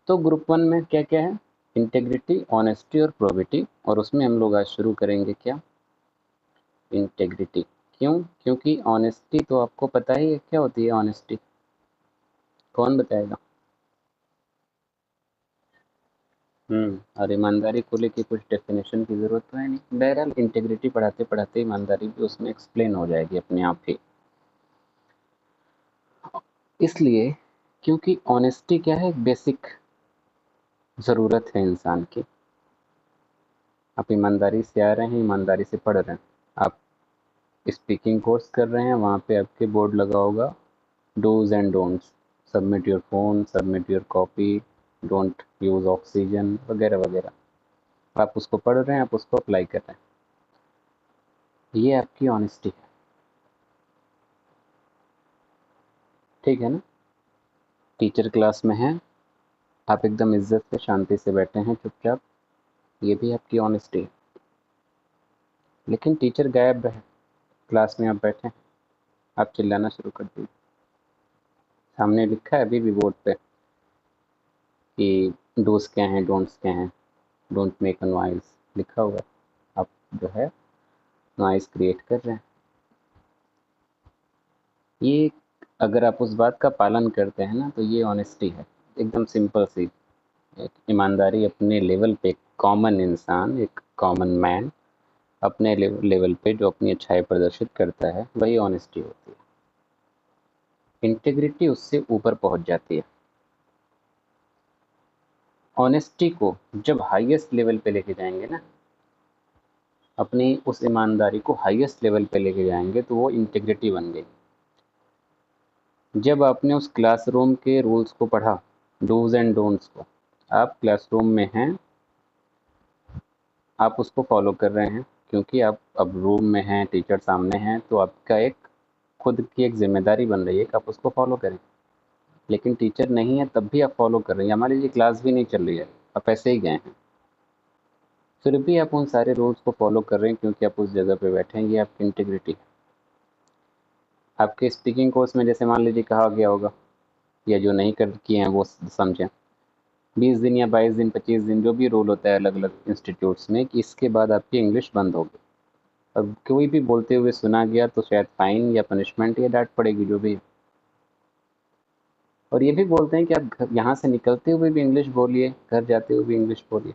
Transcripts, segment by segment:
तो ग्रुप 1 में क्या क्या है? इंटेग्रिटी, ऑनेस्टी और प्रोबिटी। और उसमें हम लोग आज शुरू करेंगे क्या? इंटेग्रिटी। क्यों? क्योंकि ऑनेस्टी तो आपको पता ही है क्या होती है ऑनेस्टी। कौन बताएगा? और ईमानदारी को लेके कुछ डेफिनेशन की ज़रूरत तो है नहीं। बहरहाल इंटेग्रिटी पढ़ाते पढ़ाते ईमानदारी भी उसमें एक्सप्लेन हो जाएगी अपने आप ही। इसलिए क्योंकि ऑनेस्टी क्या है? एक बेसिक ज़रूरत है इंसान की। आप ईमानदारी से आ रहे हैं, ईमानदारी से पढ़ रहे हैं। आप स्पीकिंग कोर्स कर रहे हैं, वहाँ पे आपके बोर्ड लगा होगा dos and don'ts. Submit your phone, submit your copy, don't use oxygen वगैरह वगैरह। आप उसको पढ़ रहे हैं, आप उसको अप्लाई कर रहे हैं। ये आपकी ऑनेस्टी है, ठीक है ना? टीचर क्लास में है, आप एकदम इज्जत से शांति से बैठे हैं चुपचाप, ये भी आपकी ऑनेस्टी है। लेकिन टीचर गायब रहे, क्लास में आप बैठे हैं, आप चिल्लाना शुरू कर दिए। सामने लिखा है अभी भी बोर्ड पे कि डूज क्या हैं, डोंट्स क्या हैं। डोंट मेक अ नॉइज़ लिखा हुआ है। आप जो है नॉइज़ क्रिएट कर रहे हैं। ये अगर आप उस बात का पालन करते हैं ना, तो ये ऑनेस्टी है। एकदम सिंपल सी एक ईमानदारी अपने लेवल पे, कॉमन इंसान, एक कॉमन मैन अपने लेवल पे जो अपनी अच्छाई प्रदर्शित करता है, वही ऑनेस्टी होती है। इंटीग्रिटी उससे ऊपर पहुंच जाती है। ऑनेस्टी को जब हाईएस्ट लेवल पे लेके जाएंगे ना, अपनी उस ईमानदारी को हाईएस्ट लेवल पे लेके जाएंगे, तो वो इंटीग्रिटी बन गई। जब आपने उस क्लासरूम के रूल्स को पढ़ा, डूज एंड डोंट्स को, आप क्लासरूम में हैं, आप उसको फॉलो कर रहे हैं क्योंकि आप अब रूम में हैं, टीचर सामने हैं, तो आपका एक खुद की एक जिम्मेदारी बन रही है कि आप उसको फॉलो करें। लेकिन टीचर नहीं है तब भी आप फॉलो कर रहे हैं। मान लीजिए क्लास भी नहीं चल रही है, आप ऐसे ही गए हैं, फिर भी आप उन सारे रूल्स को फॉलो कर रहे हैं क्योंकि आप उस जगह पे बैठे हैं। ये आपकी इंटीग्रिटी है। आपके स्पीकिंग कोर्स में जैसे मान लीजिए कहा गया होगा, या जो नहीं कर किए हैं वो समझें, 20 दिन या 22 दिन, 25 दिन, जो भी रूल होता है अलग अलग इंस्टीट्यूट्स में, कि इसके बाद आपकी इंग्लिश बंद होगी। अब कोई भी बोलते हुए सुना गया तो शायद फाइन या पनिशमेंट या डांट पड़ेगी, जो भी। और ये भी बोलते हैं कि आप यहाँ से निकलते हुए भी इंग्लिश बोलिए, घर जाते हुए भी इंग्लिश बोलिए,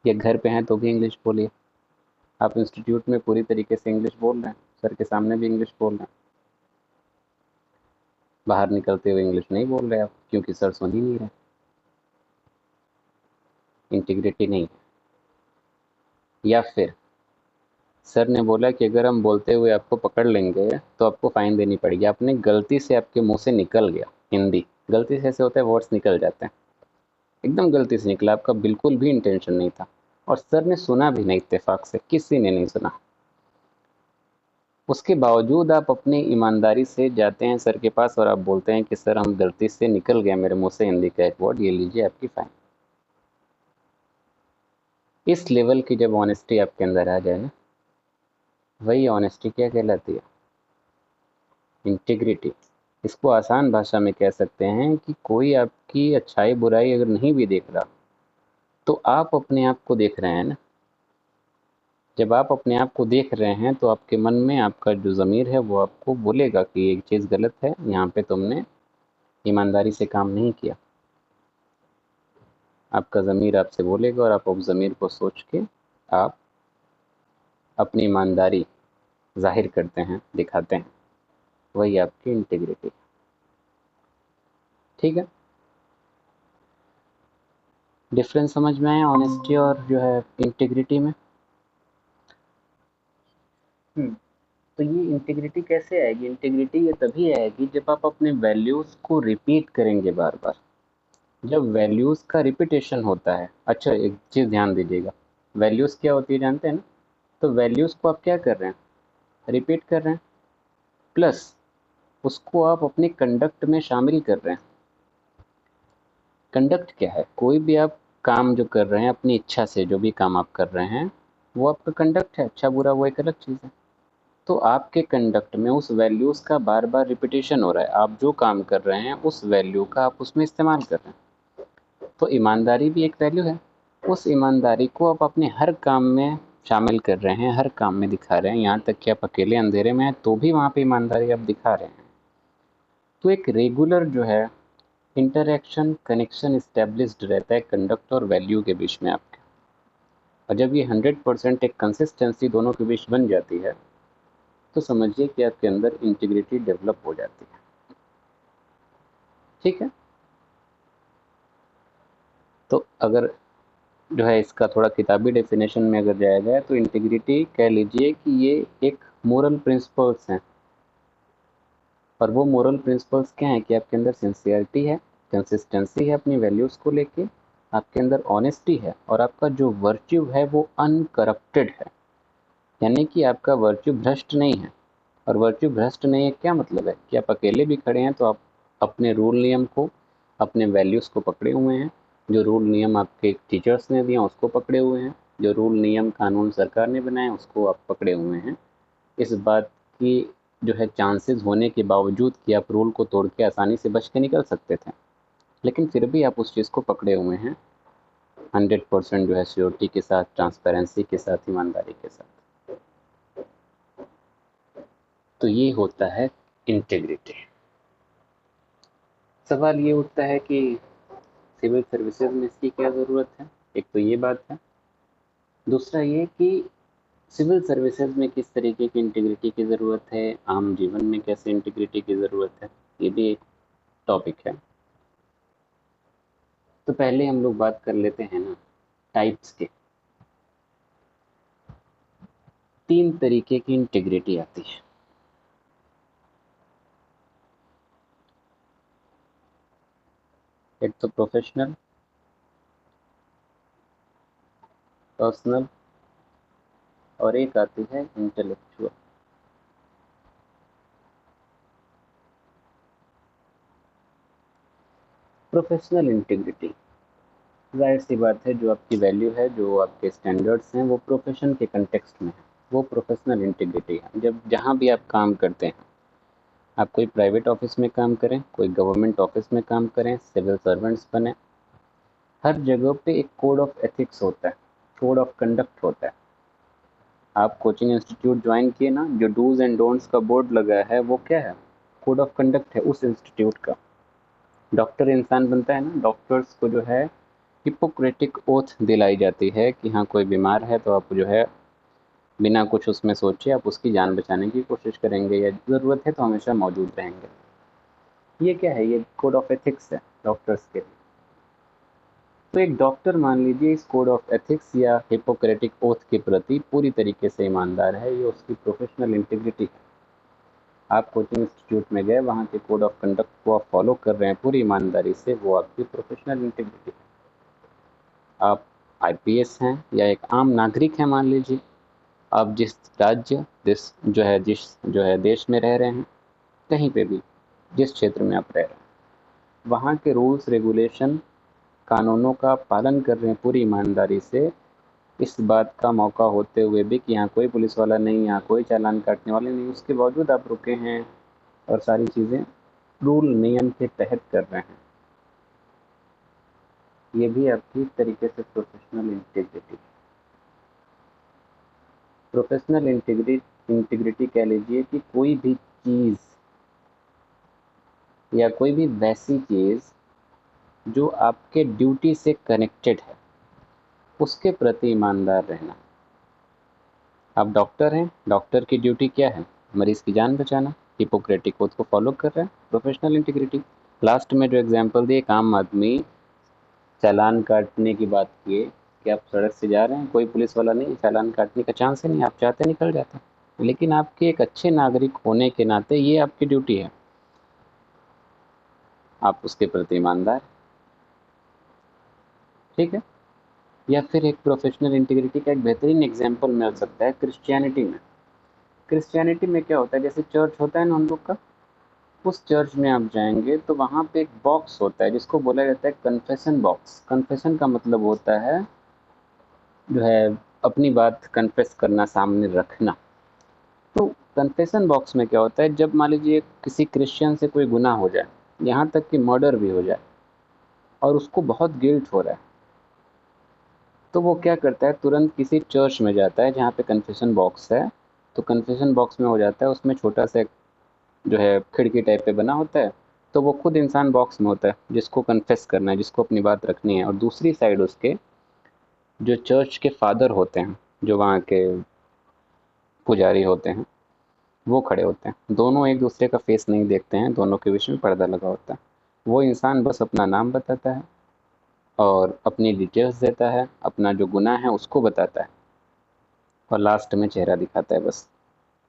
या घर पे हैं तो भी इंग्लिश बोलिए। आप इंस्टीट्यूट में पूरी तरीके से इंग्लिश बोल रहे हैं, सर के सामने भी इंग्लिश बोल रहे हैं, बाहर निकलते हुए इंग्लिश नहीं बोल रहे आप क्योंकि सर सुन ही नहीं रहे। इंटीग्रिटी नहीं है। या फिर सर ने बोला कि अगर हम बोलते हुए आपको पकड़ लेंगे तो आपको फाइन देनी पड़ेगी। आपने गलती से, आपके मुंह से निकल गया हिंदी, गलती से ऐसे होता है वर्ड्स निकल जाते हैं, एकदम गलती से निकला, आपका बिल्कुल भी इंटेंशन नहीं था, और सर ने सुना भी नहीं, इत्तेफाक से किसी ने नहीं सुना। उसके बावजूद आप अपनी ईमानदारी से जाते हैं सर के पास और आप बोलते हैं कि सर हम गलती से निकल गया मेरे मुंह से हिंदी का एक वर्ड, ये लीजिए आपकी फाइन। इस लेवल की जब ऑनेस्टी आपके अंदर आ जाए ना, वही ऑनेस्टी क्या कहलाती है? इंटीग्रिटी। इसको आसान भाषा में कह सकते हैं कि कोई आपकी अच्छाई बुराई अगर नहीं भी देख रहा, तो आप अपने आप को देख रहे हैं ना। जब आप अपने आप को देख रहे हैं तो आपके मन में आपका जो ज़मीर है वो आपको बोलेगा कि ये चीज़ गलत है, यहाँ पे तुमने ईमानदारी से काम नहीं किया। आपका ज़मीर आपसे बोलेगा और आप उस ज़मीर को सोच के आप अपनी ईमानदारी ज़ाहिर करते हैं, दिखाते हैं। वही आपकी इंटीग्रिटी। ठीक है, डिफरेंस समझ में आया ऑनेस्टी और जो है इंटीग्रिटी में? तो ये इंटीग्रिटी कैसे आएगी? इंटीग्रिटी ये तभी आएगी जब आप अपने वैल्यूज़ को रिपीट करेंगे बार बार। जब वैल्यूज़ का रिपीटेशन होता है, अच्छा एक चीज़ ध्यान दीजिएगा, वैल्यूज़ क्या होती है जानते हैं ना? तो वैल्यूज़ को आप क्या कर रहे हैं? रिपीट कर रहे हैं, प्लस उसको आप अपने कंडक्ट में शामिल कर रहे हैं। कंडक्ट क्या है? कोई भी आप काम जो कर रहे हैं अपनी इच्छा से, जो भी काम आप कर रहे हैं वो आपका कंडक्ट है। अच्छा बुरा वो एक अलग चीज़ है। तो आपके कंडक्ट में उस वैल्यूज़ का बार बार रिपीटेशन हो रहा है। आप जो काम कर रहे हैं उस वैल्यू का आप उसमें इस्तेमाल कर रहे हैं। तो ईमानदारी भी एक वैल्यू है। उस ईमानदारी को आप अपने हर काम में शामिल कर रहे हैं, हर काम में दिखा रहे हैं, यहाँ तक कि आप अकेले अंधेरे में हैं तो भी वहाँ पे ईमानदारी आप दिखा रहे हैं। तो एक रेगुलर जो है इंटरैक्शन कनेक्शन इस्टेब्लिश्ड रहता है कंडक्ट और वैल्यू के बीच में आपके, और जब ये 100% एक कंसिस्टेंसी दोनों के बीच बन जाती है तो समझिए कि आपके अंदर इंटीग्रिटी डेवलप हो जाती है। ठीक है, तो अगर जो है इसका थोड़ा किताबी डेफिनेशन में अगर जाया जाए तो इंटीग्रिटी कह लीजिए कि ये एक मोरल प्रिंसिपल्स हैं, और वो मोरल प्रिंसिपल्स क्या हैं कि आपके अंदर सिंसियरिटी है, कंसिस्टेंसी है अपनी वैल्यूज़ को लेके, आपके अंदर ऑनेस्टी है, और आपका जो वर्च्यू है वो अनकरप्टेड है, यानी कि आपका वर्च्यू भ्रष्ट नहीं है। और वर्च्यू भ्रष्ट नहीं है क्या मतलब है कि आप अकेले भी खड़े हैं तो आप अपने रूल नियम को, अपने वैल्यूज़ को पकड़े हुए हैं, जो रूल नियम आपके टीचर्स ने दिए उसको पकड़े हुए हैं, जो रूल नियम कानून सरकार ने बनाए उसको आप पकड़े हुए हैं। इस बात की जो है चांसेस होने के बावजूद कि आप रूल को तोड़ के आसानी से बच के निकल सकते थे, लेकिन फिर भी आप उस चीज़ को पकड़े हुए हैं 100% जो है श्योरिटी के साथ, ट्रांसपेरेंसी के साथ, ईमानदारी के साथ। तो ये होता है इंटीग्रिटी। सवाल ये उठता है कि सिविल सर्विसेज में इसकी क्या ज़रूरत है। एक तो ये बात है, दूसरा ये कि सिविल सर्विसेज में किस तरीके की इंटीग्रिटी की ज़रूरत है, आम जीवन में कैसे इंटीग्रिटी की ज़रूरत है, ये भी एक टॉपिक है। तो पहले हम लोग बात कर लेते हैं ना टाइप्स के। 3 तरीके की इंटीग्रिटी आती है। एक तो प्रोफेशनल, पर्सनल, और एक आती है इंटेलेक्चुअल। प्रोफेशनल इंटीग्रिटी, जाहिर सी बात है, जो आपकी वैल्यू है, जो आपके स्टैंडर्ड्स हैं, वो प्रोफेशन के कंटेक्स्ट में है, वो प्रोफेशनल इंटीग्रिटी है। जब जहाँ भी आप काम करते हैं, आप कोई प्राइवेट ऑफिस में काम करें, कोई गवर्नमेंट ऑफिस में काम करें, सिविल सर्वेंट्स बने, हर जगह पे एक कोड ऑफ एथिक्स होता है, कोड ऑफ कंडक्ट होता है। आप कोचिंग इंस्टीट्यूट ज्वाइन किए ना, जो डूज एंड डोंट्स का बोर्ड लगा है वो क्या है, कोड ऑफ कंडक्ट है उस इंस्टीट्यूट का। डॉक्टर इंसान बनता है ना, डॉक्टर्स को जो है हिपोक्रेटिक ओथ दिलाई जाती है कि हाँ कोई बीमार है तो आप जो है बिना कुछ उसमें सोचे आप उसकी जान बचाने की कोशिश करेंगे, या ज़रूरत है तो हमेशा मौजूद रहेंगे। ये क्या है, ये कोड ऑफ एथिक्स है डॉक्टर्स के लिए। तो एक डॉक्टर मान लीजिए इस कोड ऑफ एथिक्स या हिपोक्रेटिक ओथ के प्रति पूरी तरीके से ईमानदार है, ये उसकी प्रोफेशनल इंटीग्रिटी है। आप कोचिंग इंस्टीट्यूट में गए, वहाँ के कोड ऑफ कंडक्ट को आप फॉलो कर रहे हैं पूरी ईमानदारी से, वो आपकी प्रोफेशनल इंटीग्रिटी है। आप आईपीएस हैं या एक आम नागरिक हैं मान लीजिए, आप जिस राज्य जिस जो है देश में रह रहे हैं, कहीं पे भी जिस क्षेत्र में आप रह रहे हैं, वहाँ के रूल्स रेगुलेशन कानूनों का पालन कर रहे हैं पूरी ईमानदारी से, इस बात का मौका होते हुए भी कि यहाँ कोई पुलिस वाला नहीं, यहाँ कोई चालान काटने वाले नहीं, उसके बावजूद आप रुके हैं और सारी चीज़ें रूल नियम के तहत कर रहे हैं, ये भी आपकी तरीके से प्रोफेशनल इंटीग्रिटी। प्रोफेशनल इंटीग्रिटी कह लीजिए कि कोई भी चीज़ या कोई भी वैसी चीज़ जो आपके ड्यूटी से कनेक्टेड है उसके प्रति ईमानदार रहना। आप डॉक्टर हैं, डॉक्टर की ड्यूटी क्या है, मरीज की जान बचाना, हिपोक्रेटिक ओथ को फॉलो कर रहे हैं, प्रोफेशनल इंटीग्रिटी। लास्ट में जो एग्जांपल दिए, एक आम आदमी चालान काटने की बात किए कि आप सड़क से जा रहे हैं, कोई पुलिस वाला नहीं, चालान काटने का चांस ही नहीं, आप चाहते निकल जाते हैं, लेकिन आपके एक अच्छे नागरिक होने के नाते ये आपकी ड्यूटी है, आप उसके प्रति ईमानदार। ठीक है। या फिर एक प्रोफेशनल इंटीग्रिटी का एक बेहतरीन एग्जाम्पल मिल सकता है क्रिश्चियनिटी में। क्रिश्चियनिटी में क्या होता है, जैसे चर्च होता है ना हम लोग का, उस चर्च में आप जाएंगे तो वहाँ पे एक बॉक्स होता है जिसको बोला जाता है कन्फेशन बॉक्स। कन्फेशन का मतलब होता है जो है अपनी बात कन्फेस करना, सामने रखना। तो कन्फेशन बॉक्स में क्या होता है, जब मान लीजिए किसी क्रिश्चियन से कोई गुनाह हो जाए, यहाँ तक कि मर्डर भी हो जाए, और उसको बहुत गिल्ट हो रहा है, तो वो क्या करता है, तुरंत किसी चर्च में जाता है जहाँ पे कन्फेशन बॉक्स है। तो कन्फेशन बॉक्स में हो जाता है, उसमें छोटा सा जो है खिड़की टाइप पे बना होता है। तो वो खुद इंसान बॉक्स में होता है जिसको कन्फेस करना है, जिसको अपनी बात रखनी है, और दूसरी साइड उसके जो चर्च के फादर होते हैं, जो वहाँ के पुजारी होते हैं, वो खड़े होते हैं। दोनों एक दूसरे का फेस नहीं देखते हैं, दोनों के बीच में पर्दा लगा होता है। वो इंसान बस अपना नाम बताता है और अपनी डिटेल्स देता है, अपना जो गुनाह है उसको बताता है, और लास्ट में चेहरा दिखाता है बस,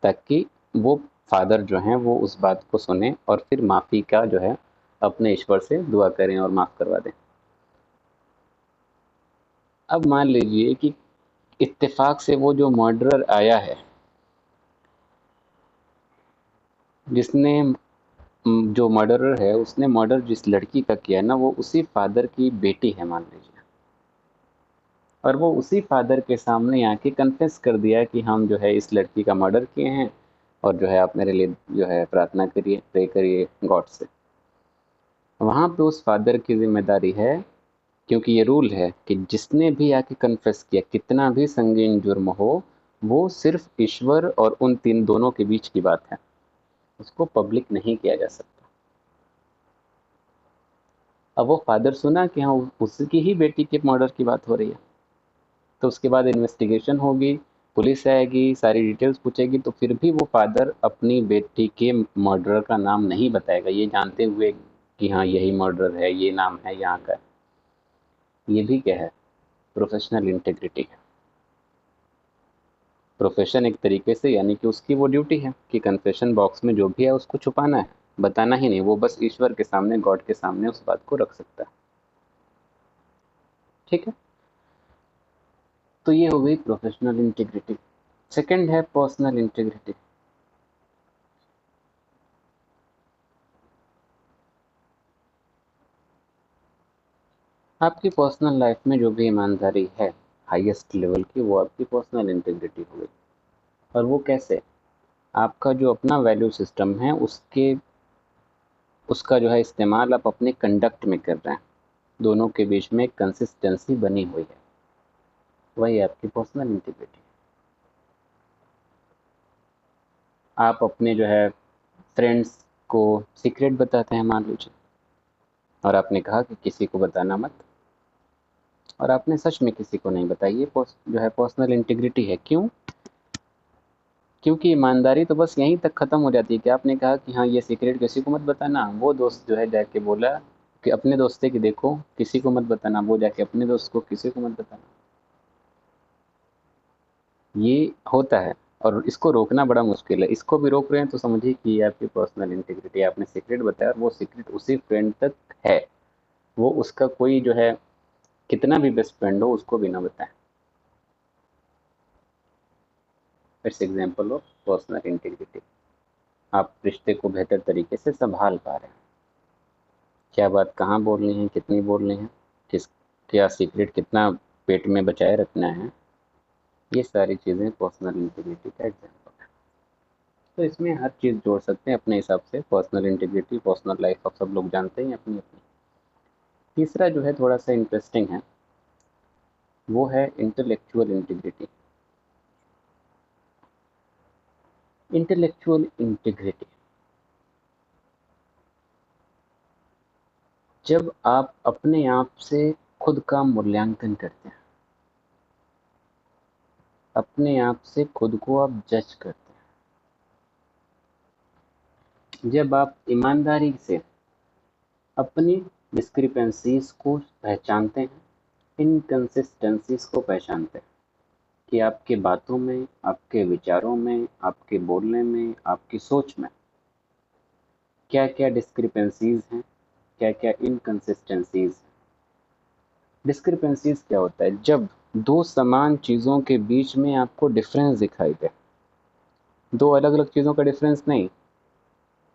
ताकि वो फादर जो हैं वो उस बात को सुने और फिर माफ़ी का जो है अपने ईश्वर से दुआ करें और माफ़ करवा दें। अब मान लीजिए कि इत्तेफाक से वो जो मर्डरर आया है, जिसने जो मर्डरर है उसने मर्डर जिस लड़की का किया ना, वो उसी फादर की बेटी है मान लीजिए, और वो उसी फादर के सामने आके कन्फेस कर दिया कि हम जो है इस लड़की का मर्डर किए हैं, और जो है आप मेरे लिए जो है प्रार्थना करिए, प्रे करिए गॉड से। वहाँ पे उस फादर की जिम्मेदारी है, क्योंकि ये रूल है कि जिसने भी आके कन्फेस किया, कितना भी संगीन जुर्म हो, वो सिर्फ ईश्वर और उन तीन दोनों के बीच की बात है, उसको पब्लिक नहीं किया जा सकता। अब वो फादर सुना कि हाँ उसकी ही बेटी के मर्डर की बात हो रही है, तो उसके बाद इन्वेस्टिगेशन होगी, पुलिस आएगी, सारी डिटेल्स पूछेगी, तो फिर भी वो फादर अपनी बेटी के मर्डरर का नाम नहीं बताएगा, ये जानते हुए कि हाँ यही मर्डरर है, ये नाम है यहाँ का। ये भी क्या है, प्रोफेशनल इंटेग्रिटी है। प्रोफेशन एक तरीके से, यानी कि उसकी वो ड्यूटी है कि कन्फेशन बॉक्स में जो भी है उसको छुपाना है, बताना ही नहीं, वो बस ईश्वर के सामने, गॉड के सामने उस बात को रख सकता है। ठीक है, तो ये हो गई प्रोफेशनल इंटीग्रिटी। सेकंड है पर्सनल इंटीग्रिटी। आपकी पर्सनल लाइफ में जो भी ईमानदारी है हाईएस्ट लेवल की, वो आपकी पर्सनल इंटीग्रिटी हो गई। और वो कैसे, आपका जो अपना वैल्यू सिस्टम है उसका जो है इस्तेमाल आप अपने कंडक्ट में कर रहे हैं, दोनों के बीच में एक कंसिस्टेंसी बनी हुई है, वही आपकी पर्सनल इंटीग्रिटी। आप अपने जो है फ्रेंड्स को सीक्रेट बताते हैं मान लीजिए, और आपने कहा कि किसी को बताना मत, और आपने सच में किसी को नहीं बताई, ये जो है पर्सनल इंटीग्रिटी है। क्यों? क्योंकि ईमानदारी तो बस यहीं तक ख़त्म हो जाती है कि आपने कहा कि हाँ ये सीक्रेट किसी को मत बताना, वो दोस्त जो है जाके बोला कि अपने दोस्त से कि देखो किसी को मत बताना, वो जाके अपने दोस्त को किसी को मत बताना। ये होता है, और इसको रोकना बड़ा मुश्किल है। इसको भी रोक रहे हैं तो समझिए कि ये आपकी पर्सनल इंटीग्रिटी, आपने सीक्रेट बताया और वो सीक्रेट उसी फ्रेंड तक है, वो उसका कोई जो है कितना भी बेस्ट फ्रेंड हो उसको भी ना बताए। It's example of personal integrity. आप रिश्ते को बेहतर तरीके से संभाल पा रहे हैं, क्या बात कहाँ बोलनी है, कितनी बोलनी है, किस क्या सीक्रेट कितना पेट में बचाए रखना है, ये सारी चीज़ें पर्सनल इंटीग्रिटी का एग्जाम्पल है। तो इसमें हर चीज़ जोड़ सकते हैं अपने हिसाब से, पर्सनल इंटीग्रिटी, पर्सनल लाइफ अब सब लोग जानते हैं अपनी अपनी। तीसरा जो है थोड़ा सा इंटरेस्टिंग है, वो है इंटेलेक्चुअल इंटीग्रिटी। इंटेलेक्चुअल इंटीग्रिटी, जब आप अपने आप से खुद का मूल्यांकन करते हैं, अपने आप से खुद को आप जज करते हैं, जब आप ईमानदारी से अपनी डिस्क्रिपेंसीज को पहचानते हैं, इनकंसिस्टेंसीज को पहचानते हैं कि आपके बातों में, आपके विचारों में, आपके बोलने में, आपकी सोच में क्या क्या डिस्क्रिपेंसीज हैं, क्या क्या इनकंसिस्टेंसीज हैं। डिस्क्रिपेंसीज क्या होता है, जब दो समान चीज़ों के बीच में आपको डिफरेंस दिखाई दे, दो अलग अलग चीज़ों का डिफरेंस नहीं,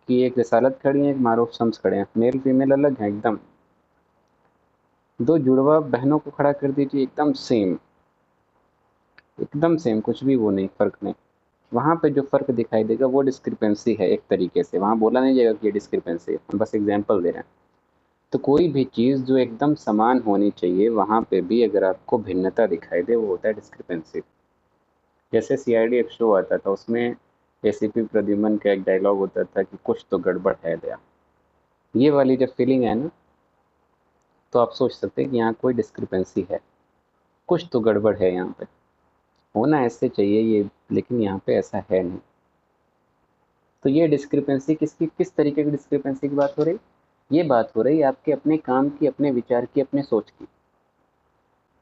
कि एक रिसालत खड़ी है, एक मारूफ शम्स खड़े हैं, मेल फीमेल अलग हैं एकदम, दो जुड़वा बहनों को खड़ा कर दीजिए, एकदम सेम, एकदम सेम, कुछ भी वो नहीं, फर्क नहीं। वहाँ पे जो फर्क दिखाई देगा वो डिस्क्रिपेंसी है, एक तरीके से वहाँ बोला नहीं जाएगा कि ये डिस्क्रिपेंसी है, हम बस एग्जाम्पल दे रहे हैं। तो कोई भी चीज़ जो एकदम समान होनी चाहिए वहाँ पे भी अगर आपको भिन्नता दिखाई दे वो होता है डिस्क्रिपेंसी। जैसे सीआईडी एक शो आता था, उसमें एसीपी प्रद्युमन का एक डायलॉग होता था कि कुछ तो गड़बड़ है दया। ये वाली जब फीलिंग है ना, तो आप सोच सकते हैं कि यहाँ कोई डिस्क्रिपेंसी है, कुछ तो गड़बड़ है यहाँ पे, होना ऐसे चाहिए ये, लेकिन यहाँ पे ऐसा है नहीं। तो ये डिस्क्रिपेंसी किस तरीके की डिस्क्रिपेंसी की बात हो रही? ये बात हो रही है आपके अपने काम की, अपने विचार की, अपने सोच की।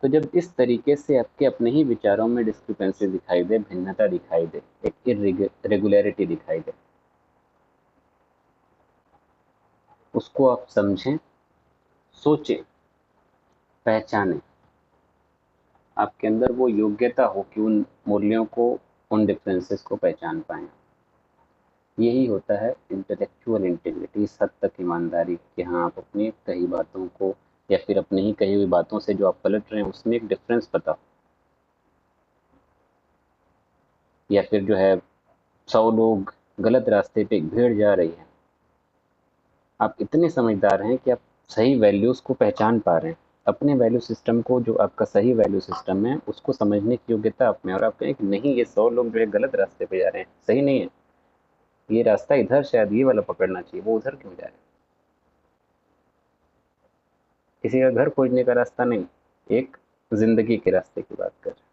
तो जब इस तरीके से आपके अपने ही विचारों में डिस्क्रिपेंसी दिखाई दे, भिन्नता दिखाई दे, एक इरेगुलरिटी दिखाई दे, उसको आप समझें, सोचें, पहचानें। आपके अंदर वो योग्यता हो कि उन मूल्यों को, उन डिफरेंसेस को पहचान पाएं। यही होता है इंटेलेक्चुअल इंटीग्रिटी, इस हद तक ईमानदारी कि हाँ आप अपनी कही बातों को या फिर अपनी ही कही हुई बातों से जो आप पलट रहे हैं उसमें एक डिफरेंस पता हो। या फिर जो है 100 लोग गलत रास्ते पे एक भीड़ जा रही है, आप इतने समझदार हैं कि आप सही वैल्यूज़ को पहचान पा रहे हैं, अपने वैल्यू सिस्टम को, जो आपका सही वैल्यू सिस्टम है उसको समझने की योग्यता आप में, और आप कहें कि नहीं ये 100 लोग जो है गलत रास्ते पे जा रहे हैं, सही नहीं है, ये रास्ता इधर शायद ये वाला पकड़ना चाहिए, वो उधर क्यों जा रहे हैं। किसी का घर खोजने का रास्ता नहीं, एक जिंदगी के रास्ते की बात कर रहे हैं।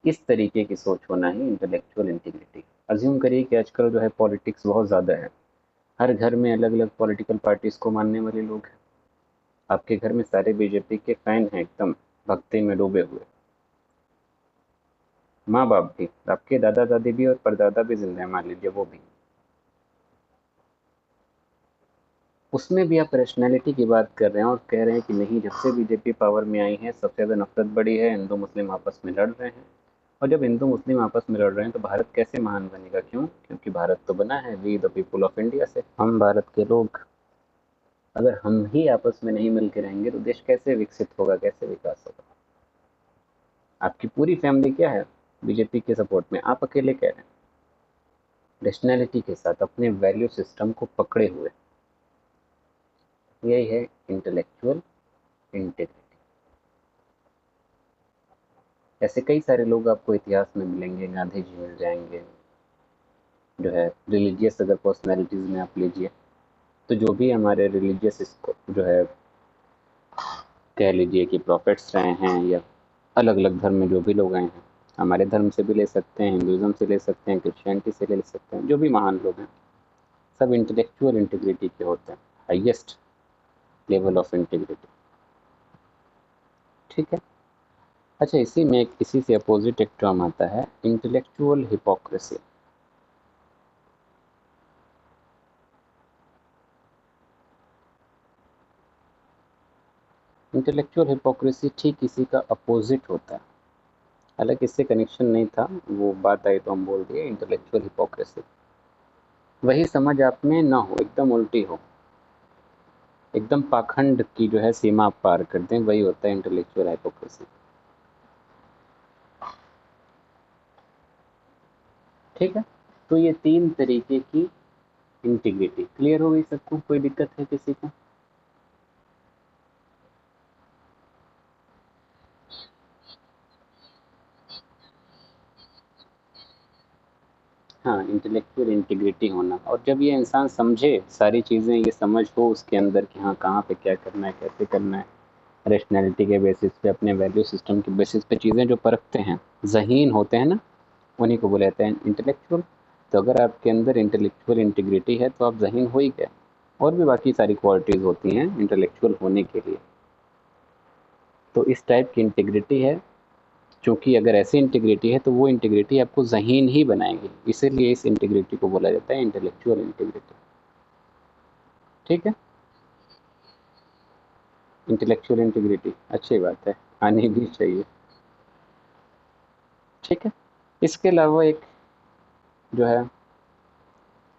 इस तरीके की सोच होना ही इंटेलेक्चुअल इंटीग्रिटी। अज्यूम करिए कि आजकल जो है पॉलिटिक्स बहुत ज़्यादा है, हर घर में अलग अलग पॉलिटिकल पार्टीज को मानने वाले लोग हैं। आपके घर में सारे बीजेपी के फैन हैं, एकदम भक्ति में डूबे हुए, माँ बाप भी, आपके दादा दादी भी और परदादा भी जिंदा है मान लीजिए, वो भी। उसमें भी आप रैशनैलिटी की बात कर रहे हैं और कह रहे हैं कि नहीं, जब से बीजेपी पावर में आई है सबसे ज़्यादा नफरत बढ़ी है, हिंदू मुस्लिम आपस में लड़ रहे हैं, और जब हिंदू मुस्लिम आपस में लड़ रहे हैं तो भारत कैसे महान बनेगा? क्यों? क्योंकि भारत तो बना है we the people of India से, हम भारत के लोग। अगर हम ही आपस में नहीं मिल के रहेंगे तो देश कैसे विकसित होगा, कैसे विकास होगा? आपकी पूरी फैमिली क्या है बीजेपी के सपोर्ट में, आप अकेले कह रहे हैं रैशनैलिटी के साथ अपने वैल्यू सिस्टम को पकड़े हुए। यही है इंटेलेक्चुअल इंटीग्रिटी। ऐसे कई सारे लोग आपको इतिहास में मिलेंगे, गांधी जी मिल जाएंगे, जो है रिलीजियस अगर पर्सनैलिटीज़ में आप लीजिए, तो जो भी हमारे रिलीजियस इसको जो है कह लीजिए कि प्रॉफिट्स रहे हैं, या अलग अलग धर्म में जो भी लोग आए हैं, हमारे धर्म से भी ले सकते हैं, हिंदुज़म से ले सकते हैं, क्रिश्चियनिटी से ले सकते हैं, जो भी महान लोग हैं सब इंटेलेक्चुअल इंटीग्रिटी के होते हैं, हाईएस्ट लेवल ऑफ इंटीग्रिटी। ठीक है। अच्छा, इसी में इसी से अपोजिट एक टर्म आता है इंटेलेक्चुअल हिपोक्रेसी। इंटेलेक्चुअल हिपोक्रेसी ठीक इसी का अपोजिट होता है, हालांकि इससे कनेक्शन नहीं था, वो बात आई तो हम बोल दिए इंटेलेक्चुअल हिपोक्रेसी। वही समझ आप में ना हो, एकदम उल्टी हो, एकदम पाखंड की जो है सीमा आप पार कर दें, वही होता है इंटेलेक्चुअल हिपोक्रेसी। ठीक है। तो ये तीन तरीके की इंटीग्रिटी क्लियर हो गई सबको? कोई दिक्कत है किसी को? हाँ, इंटेलेक्चुअल इंटीग्रिटी होना, और जब ये इंसान समझे सारी चीज़ें, ये समझ हो उसके अंदर कि हाँ कहाँ पे क्या करना है, कैसे करना है, रैशनैलिटी के बेसिस पे, अपने वैल्यू सिस्टम के बेसिस पे चीज़ें जो परखते हैं, ज़हीन होते हैं ना, उन्हीं को बोले जाते हैं इंटेलेक्चुअल। तो अगर आपके अंदर इंटेलेक्चुअल इंटीग्रिटी है तो आप ज़हीन हो ही गए। और भी बाकी सारी क्वालिटीज़ होती हैं इंटेलेक्चुअल होने के लिए। तो इस टाइप की इंटीग्रिटी है, क्योंकि अगर ऐसी इंटीग्रिटी है तो वो इंटीग्रिटी आपको ज़हीन ही बनाएगी, इसीलिए इस इंटीग्रिटी को बोला जाता है इंटेलेक्चुअल इंटीग्रिटी। ठीक है। इंटेलेक्चुअल इंटीग्रिटी अच्छी बात है, आनी भी चाहिए। ठीक है। इसके अलावा एक जो है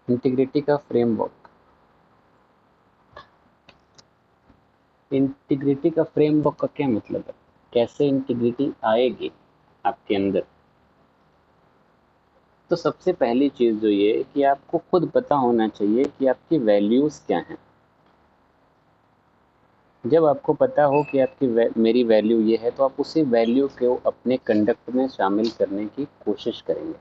इंटीग्रिटी का फ्रेमवर्क, इंटीग्रिटी का फ्रेमवर्क का क्या मतलब है, कैसे इंटीग्रिटी आएगी आपके अंदर? तो सबसे पहली चीज़ जो ये है कि आपको खुद पता होना चाहिए कि आपकी वैल्यूज़ क्या हैं। जब आपको पता हो कि आपकी मेरी वैल्यू ये है, तो आप उसी वैल्यू को अपने कंडक्ट में शामिल करने की कोशिश करेंगे।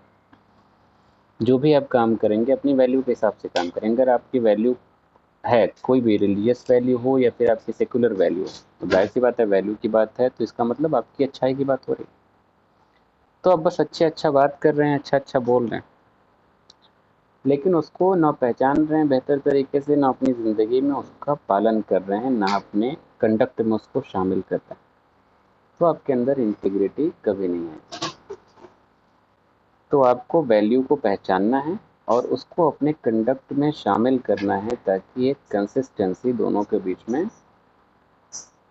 जो भी आप काम करेंगे अपनी वैल्यू के हिसाब से काम करेंगे। अगर आपकी वैल्यू है, कोई भी रिलीजियस वैल्यू हो या फिर आपकी सेकुलर वैल्यू हो, तो जाहिर सी बात है वैल्यू की बात है, तो इसका मतलब आपकी अच्छाई की बात हो रही है। तो आप बस अच्छा बात कर रहे हैं, अच्छा बोल रहे हैं, लेकिन उसको ना पहचान रहे हैं बेहतर तरीके से, ना अपनी ज़िंदगी में उसका पालन कर रहे हैं, ना अपने कंडक्ट में उसको शामिल कर रहे हैं, तो आपके अंदर इंटीग्रिटी कभी नहीं है। तो आपको वैल्यू को पहचानना है और उसको अपने कंडक्ट में शामिल करना है, ताकि एक कंसिस्टेंसी दोनों के बीच में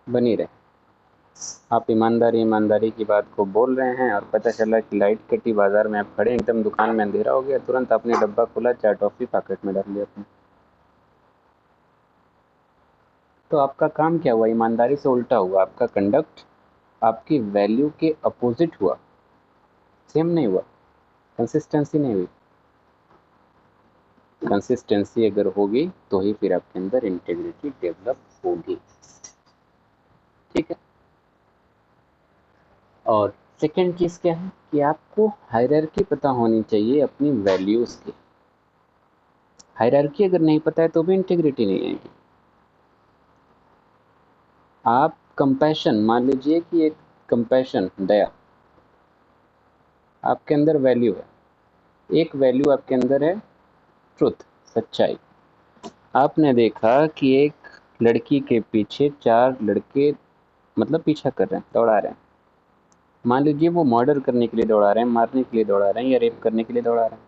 बनी रहे। आप ईमानदारी की बात को बोल रहे हैं और पता चला कि लाइट कटी, बाजार में आप खड़े, एकदम दुकान में अंधेरा हो गया, तुरंत आपने डब्बा खोला, 4 टॉफी पॉकेट में डाल लिया अपने। तो आपका काम क्या हुआ? ईमानदारी से उल्टा हुआ। आपका कंडक्ट आपकी वैल्यू के अपोजिट हुआ, सेम नहीं हुआ, कंसिस्टेंसी नहीं हुई। कंसिस्टेंसी अगर होगी तो ही फिर आपके अंदर इंटीग्रिटी डेवलप होगी। ठीक है। और सेकेंड चीज क्या है कि आपको हायरार्की पता होनी चाहिए अपनी वैल्यूज की। हायरार्की अगर नहीं पता है तो भी इंटीग्रिटी नहीं आएगी। आप कंपैशन, मान लीजिए कि एक कंपैशन, दया आपके अंदर वैल्यू है, एक वैल्यू आपके अंदर है ट्रुथ, सच्चाई। आपने देखा कि एक लड़की के पीछे 4 लड़के मतलब पीछा कर रहे हैं, दौड़ा रहे हैं। मान लीजिए वो मर्डर करने के लिए दौड़ा रहे हैं, मारने के लिए दौड़ा रहे हैं या रेप करने के लिए दौड़ा रहे हैं,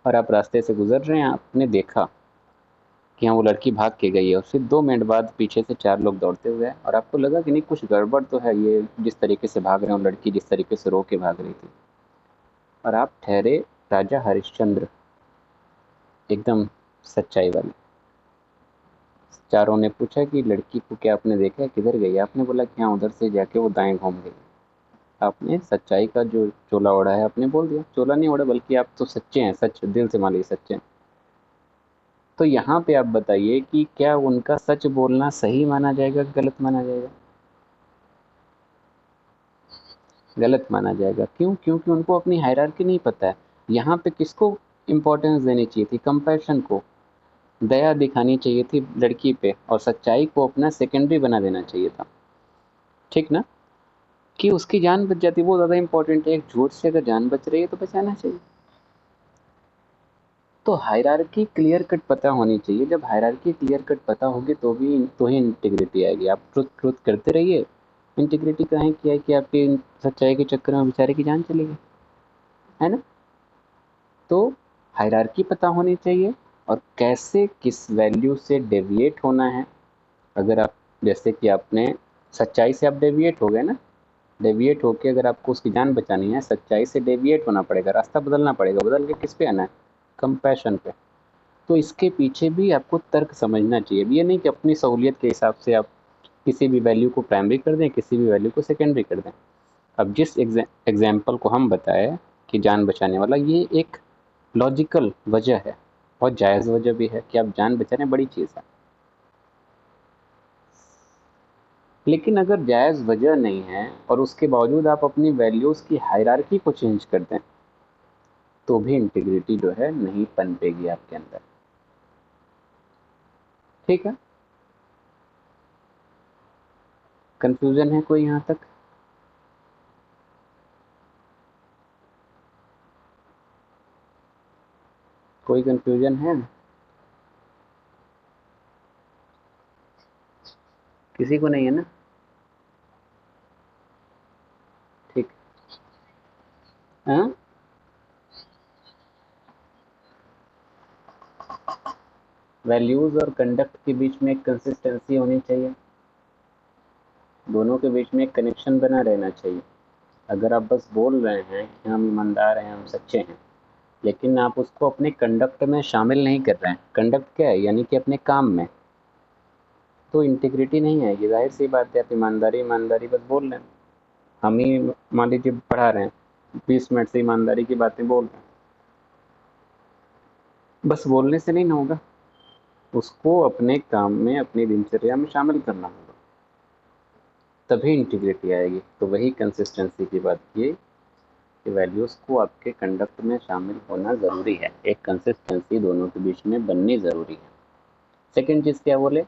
और आप रास्ते से गुजर रहे हैं, आपने देखा कि हाँ वो लड़की भाग के गई है, और फिर 2 मिनट बाद पीछे से 4 लोग दौड़ते हुए आए, और आपको लगा कि नहीं कुछ गड़बड़ तो है, ये जिस तरीके से भाग रहे हैं, लड़की जिस तरीके से रो के भाग रही थी, और आप ठहरे राजा हरिश्चंद्र, एकदम सच्चाई वाले। चारों ने पूछा कि लड़की को क्या आपने देखा है, किधर गई? आपने बोला कि हाँ उधर से जाके वो दाएं घूम गई। आपने सच्चाई का जो चोला ओढ़ा है आपने बोल दिया। चोला नहीं ओढ़ा, बल्कि आप तो सच्चे हैं, सच दिल से मान लीजिए सच्चे हैं। तो यहाँ पे आप बताइए कि क्या उनका सच बोलना सही माना जाएगा, गलत माना जाएगा? गलत माना जाएगा। क्यों? क्योंकि उनको अपनी हायरार्की नहीं पता है। यहाँ पे किसको इम्पोर्टेंस देनी चाहिए थी? कंपैशन को, दया दिखानी चाहिए थी लड़की पे, और सच्चाई को अपना सेकेंडरी बना देना चाहिए था। ठीक ना? कि उसकी जान बच जाती, वो ज़्यादा इंपॉर्टेंट है। एक झूठ से अगर जान बच रही है तो बचाना चाहिए। तो हायरार्की क्लियर कट पता होनी चाहिए। जब हायरार्की क्लियर कट पता होगी तो ही इंटीग्रिटी आएगी। आप ट्रुथ ट्रुथ करते रहिए, इंटीग्रिटी कहाँ की है कि आपकी सच्चाई के चक्कर में बेचारे की जान चली गई, है ना? तो हायरार्की पता होनी चाहिए, और कैसे किस वैल्यू से डेविएट होना है। अगर आप, जैसे कि आपने सच्चाई से आप डेविएट हो गए ना, डेविएट होके अगर आपको उसकी जान बचानी है, सच्चाई से डेविएट होना पड़ेगा, रास्ता बदलना पड़ेगा। बदल के किस पे आना है? कंपैशन पे। तो इसके पीछे भी आपको तर्क समझना चाहिए। ये नहीं कि अपनी सहूलियत के हिसाब से आप किसी भी वैल्यू को प्राइमरी कर दें, किसी भी वैल्यू को सेकेंडरी कर दें। अब जिस एग्जाम्पल को हम बताए कि जान बचाने वाला, ये एक लॉजिकल वजह है और जायज़ वजह भी है कि आप जान बचा रहे हैं, बड़ी चीज़ है। लेकिन अगर जायज़ वजह नहीं है और उसके बावजूद आप अपनी वैल्यूज़ की हायरार्की को चेंज कर दें, तो भी इंटीग्रिटी जो है नहीं पनपेगी आपके अंदर। ठीक है? कंफ्यूजन है कोई यहाँ तक? कोई कंफ्यूजन है? किसी को नहीं है ना? ठीक। हाँ, वैल्यूज़ और कंडक्ट के बीच में एक कंसिस्टेंसी होनी चाहिए, दोनों के बीच में एक कनेक्शन बना रहना चाहिए। अगर आप बस बोल रहे हैं कि हम ईमानदार हैं, हम सच्चे हैं, लेकिन आप उसको अपने कंडक्ट में शामिल नहीं कर रहे हैं, कंडक्ट क्या है? यानी कि अपने काम में, तो इंटीग्रिटी नहीं आएगी। जाहिर सी बात है, आप ईमानदारी ईमानदारी बस बोल रहे हैं। हम ही मान लीजिए पढ़ा रहे हैं, 20 मिनट से ईमानदारी की बातें बोल रहे हैं, बस बोलने से नहीं ना होगा। उसको अपने काम में, अपनी दिनचर्या में शामिल करना होगा, तभी इंटीग्रिटी आएगी। तो वही कंसिस्टेंसी की बात की कि वैल्यूज़ को आपके कंडक्ट में शामिल होना ज़रूरी है, एक कंसिस्टेंसी दोनों के बीच में बननी ज़रूरी है। सेकंड चीज़ क्या बोले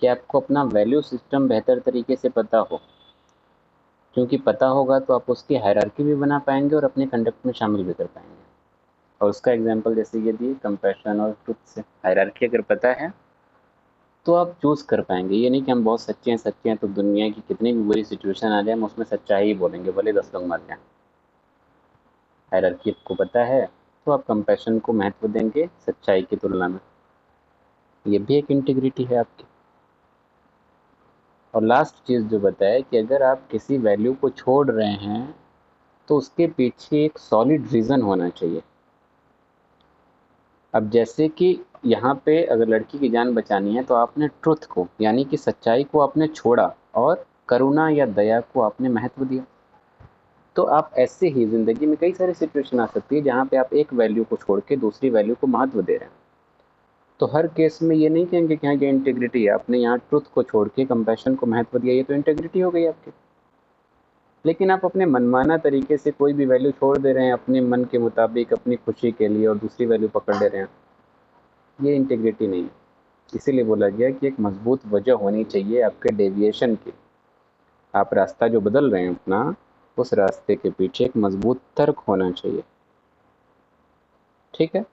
कि आपको अपना वैल्यू सिस्टम बेहतर तरीके से पता हो, क्योंकि पता होगा तो आप उसकी हायरार्की भी बना पाएंगे और अपने कंडक्ट में शामिल भी कर पाएंगे। और उसका एग्जांपल जैसे ये दिए कंपैशन और ट्रुथ से। हायरार्की अगर पता है तो आप चूज़ कर पाएंगे। ये नहीं कि हम बहुत सच्चे हैं तो दुनिया की कितनी भी बुरी सिचुएशन आ जाए हम उसमें सच्चाई ही बोलेंगे, भले 10 लोग मर जाएं। हायरार्की आपको पता है तो आप कंपैशन को महत्व देंगे सच्चाई की तुलना में। ये भी एक इंटीग्रिटी है आपकी। और लास्ट चीज़ जो बताया कि अगर आप किसी वैल्यू को छोड़ रहे हैं तो उसके पीछे एक सॉलिड रीज़न होना चाहिए। अब जैसे कि यहाँ पे अगर लड़की की जान बचानी है तो आपने ट्रुथ को यानी कि सच्चाई को आपने छोड़ा और करुणा या दया को आपने महत्व दिया। तो आप ऐसे ही ज़िंदगी में कई सारी सिचुएशन आ सकती है जहाँ पे आप एक वैल्यू को छोड़ के दूसरी वैल्यू को महत्व दे रहे हैं। तो हर केस में ये नहीं कहेंगे कि हाँ ये इंटीग्रिटी है, आपने यहाँ ट्रुथ को छोड़ के कंपैशन को महत्व दिया, ये तो इंटीग्रिटी हो गई आपकी। लेकिन आप अपने मनमाना तरीके से कोई भी वैल्यू छोड़ दे रहे हैं अपने मन के मुताबिक अपनी खुशी के लिए और दूसरी वैल्यू पकड़ ले रहे हैं, ये इंटीग्रिटी नहीं है। इसीलिए बोला गया कि एक मजबूत वजह होनी चाहिए आपके डेविएशन की। आप रास्ता जो बदल रहे हैं अपना, उस रास्ते के पीछे एक मजबूत तर्क होना चाहिए। ठीक है,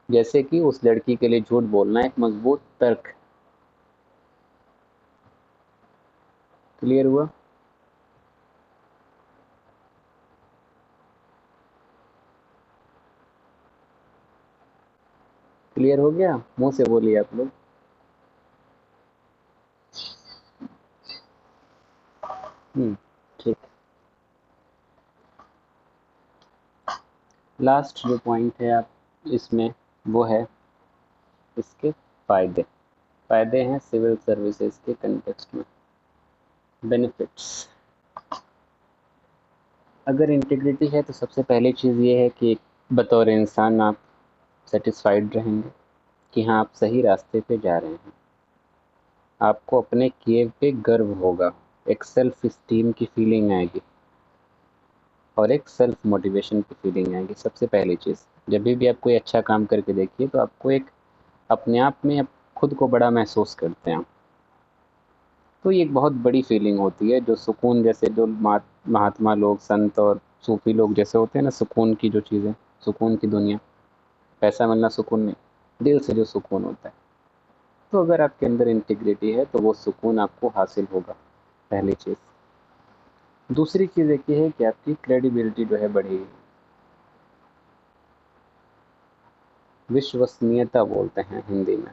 जैसे कि उस लड़की के लिए झूठ बोलना एक मजबूत तर्क। क्लियर हुआ? क्लियर हो गया? मुंह से बोलिए आप लोग। ठीक। लास्ट जो पॉइंट है आप इसमें, वो है इसके फायदे। फायदे हैं सिविल सर्विसेज के कंटेक्स्ट में। बेनिफिट्स, अगर इंटीग्रिटी है तो सबसे पहली चीज़ ये है कि बतौर इंसान आप सेटिस्फाइड रहेंगे कि हाँ आप सही रास्ते पे जा रहे हैं। आपको अपने किए पे गर्व होगा, एक सेल्फ इस्टीम की फीलिंग आएगी और एक सेल्फ मोटिवेशन की फीलिंग आएगी। सबसे पहली चीज़, जब भी आप कोई अच्छा काम करके देखिए तो आपको एक अपने आप में आप खुद को बड़ा महसूस करते हैं। तो ये एक बहुत बड़ी फीलिंग होती है, जो सुकून जैसे जो महात्मा लोग, संत और सूफी लोग जैसे होते हैं ना, सुकून की जो चीज़ें, सुकून की दुनिया, पैसा मिलना सुकून नहीं, दिल से जो सुकून होता है। तो अगर आपके अंदर इंटीग्रिटी है तो वो सुकून आपको हासिल होगा, पहली चीज़। दूसरी चीज़ एक ये है कि आपकी क्रेडिबिलिटी जो है बढ़ेगी। विश्वसनीयता बोलते हैं हिंदी में।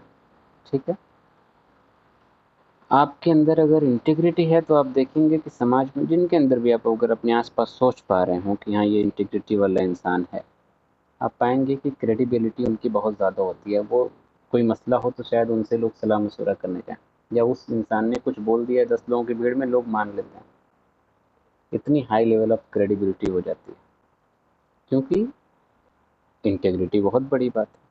ठीक है, आपके अंदर अगर इंटीग्रिटी है तो आप देखेंगे कि समाज में जिनके अंदर भी आप अगर अपने आसपास सोच पा रहे हो कि हाँ ये इंटीग्रिटी वाला इंसान है, आप पाएंगे कि क्रेडिबिलिटी उनकी बहुत ज़्यादा होती है। वो कोई मसला हो तो शायद उनसे लोग सलाह मशवरा करने जाएं, या उस इंसान ने कुछ बोल दिया 10 लोगों की भीड़ में लोग मान लेते हैं। इतनी हाई लेवल ऑफ क्रेडिबिलिटी हो जाती है, क्योंकि इंटीग्रिटी बहुत बड़ी बात है।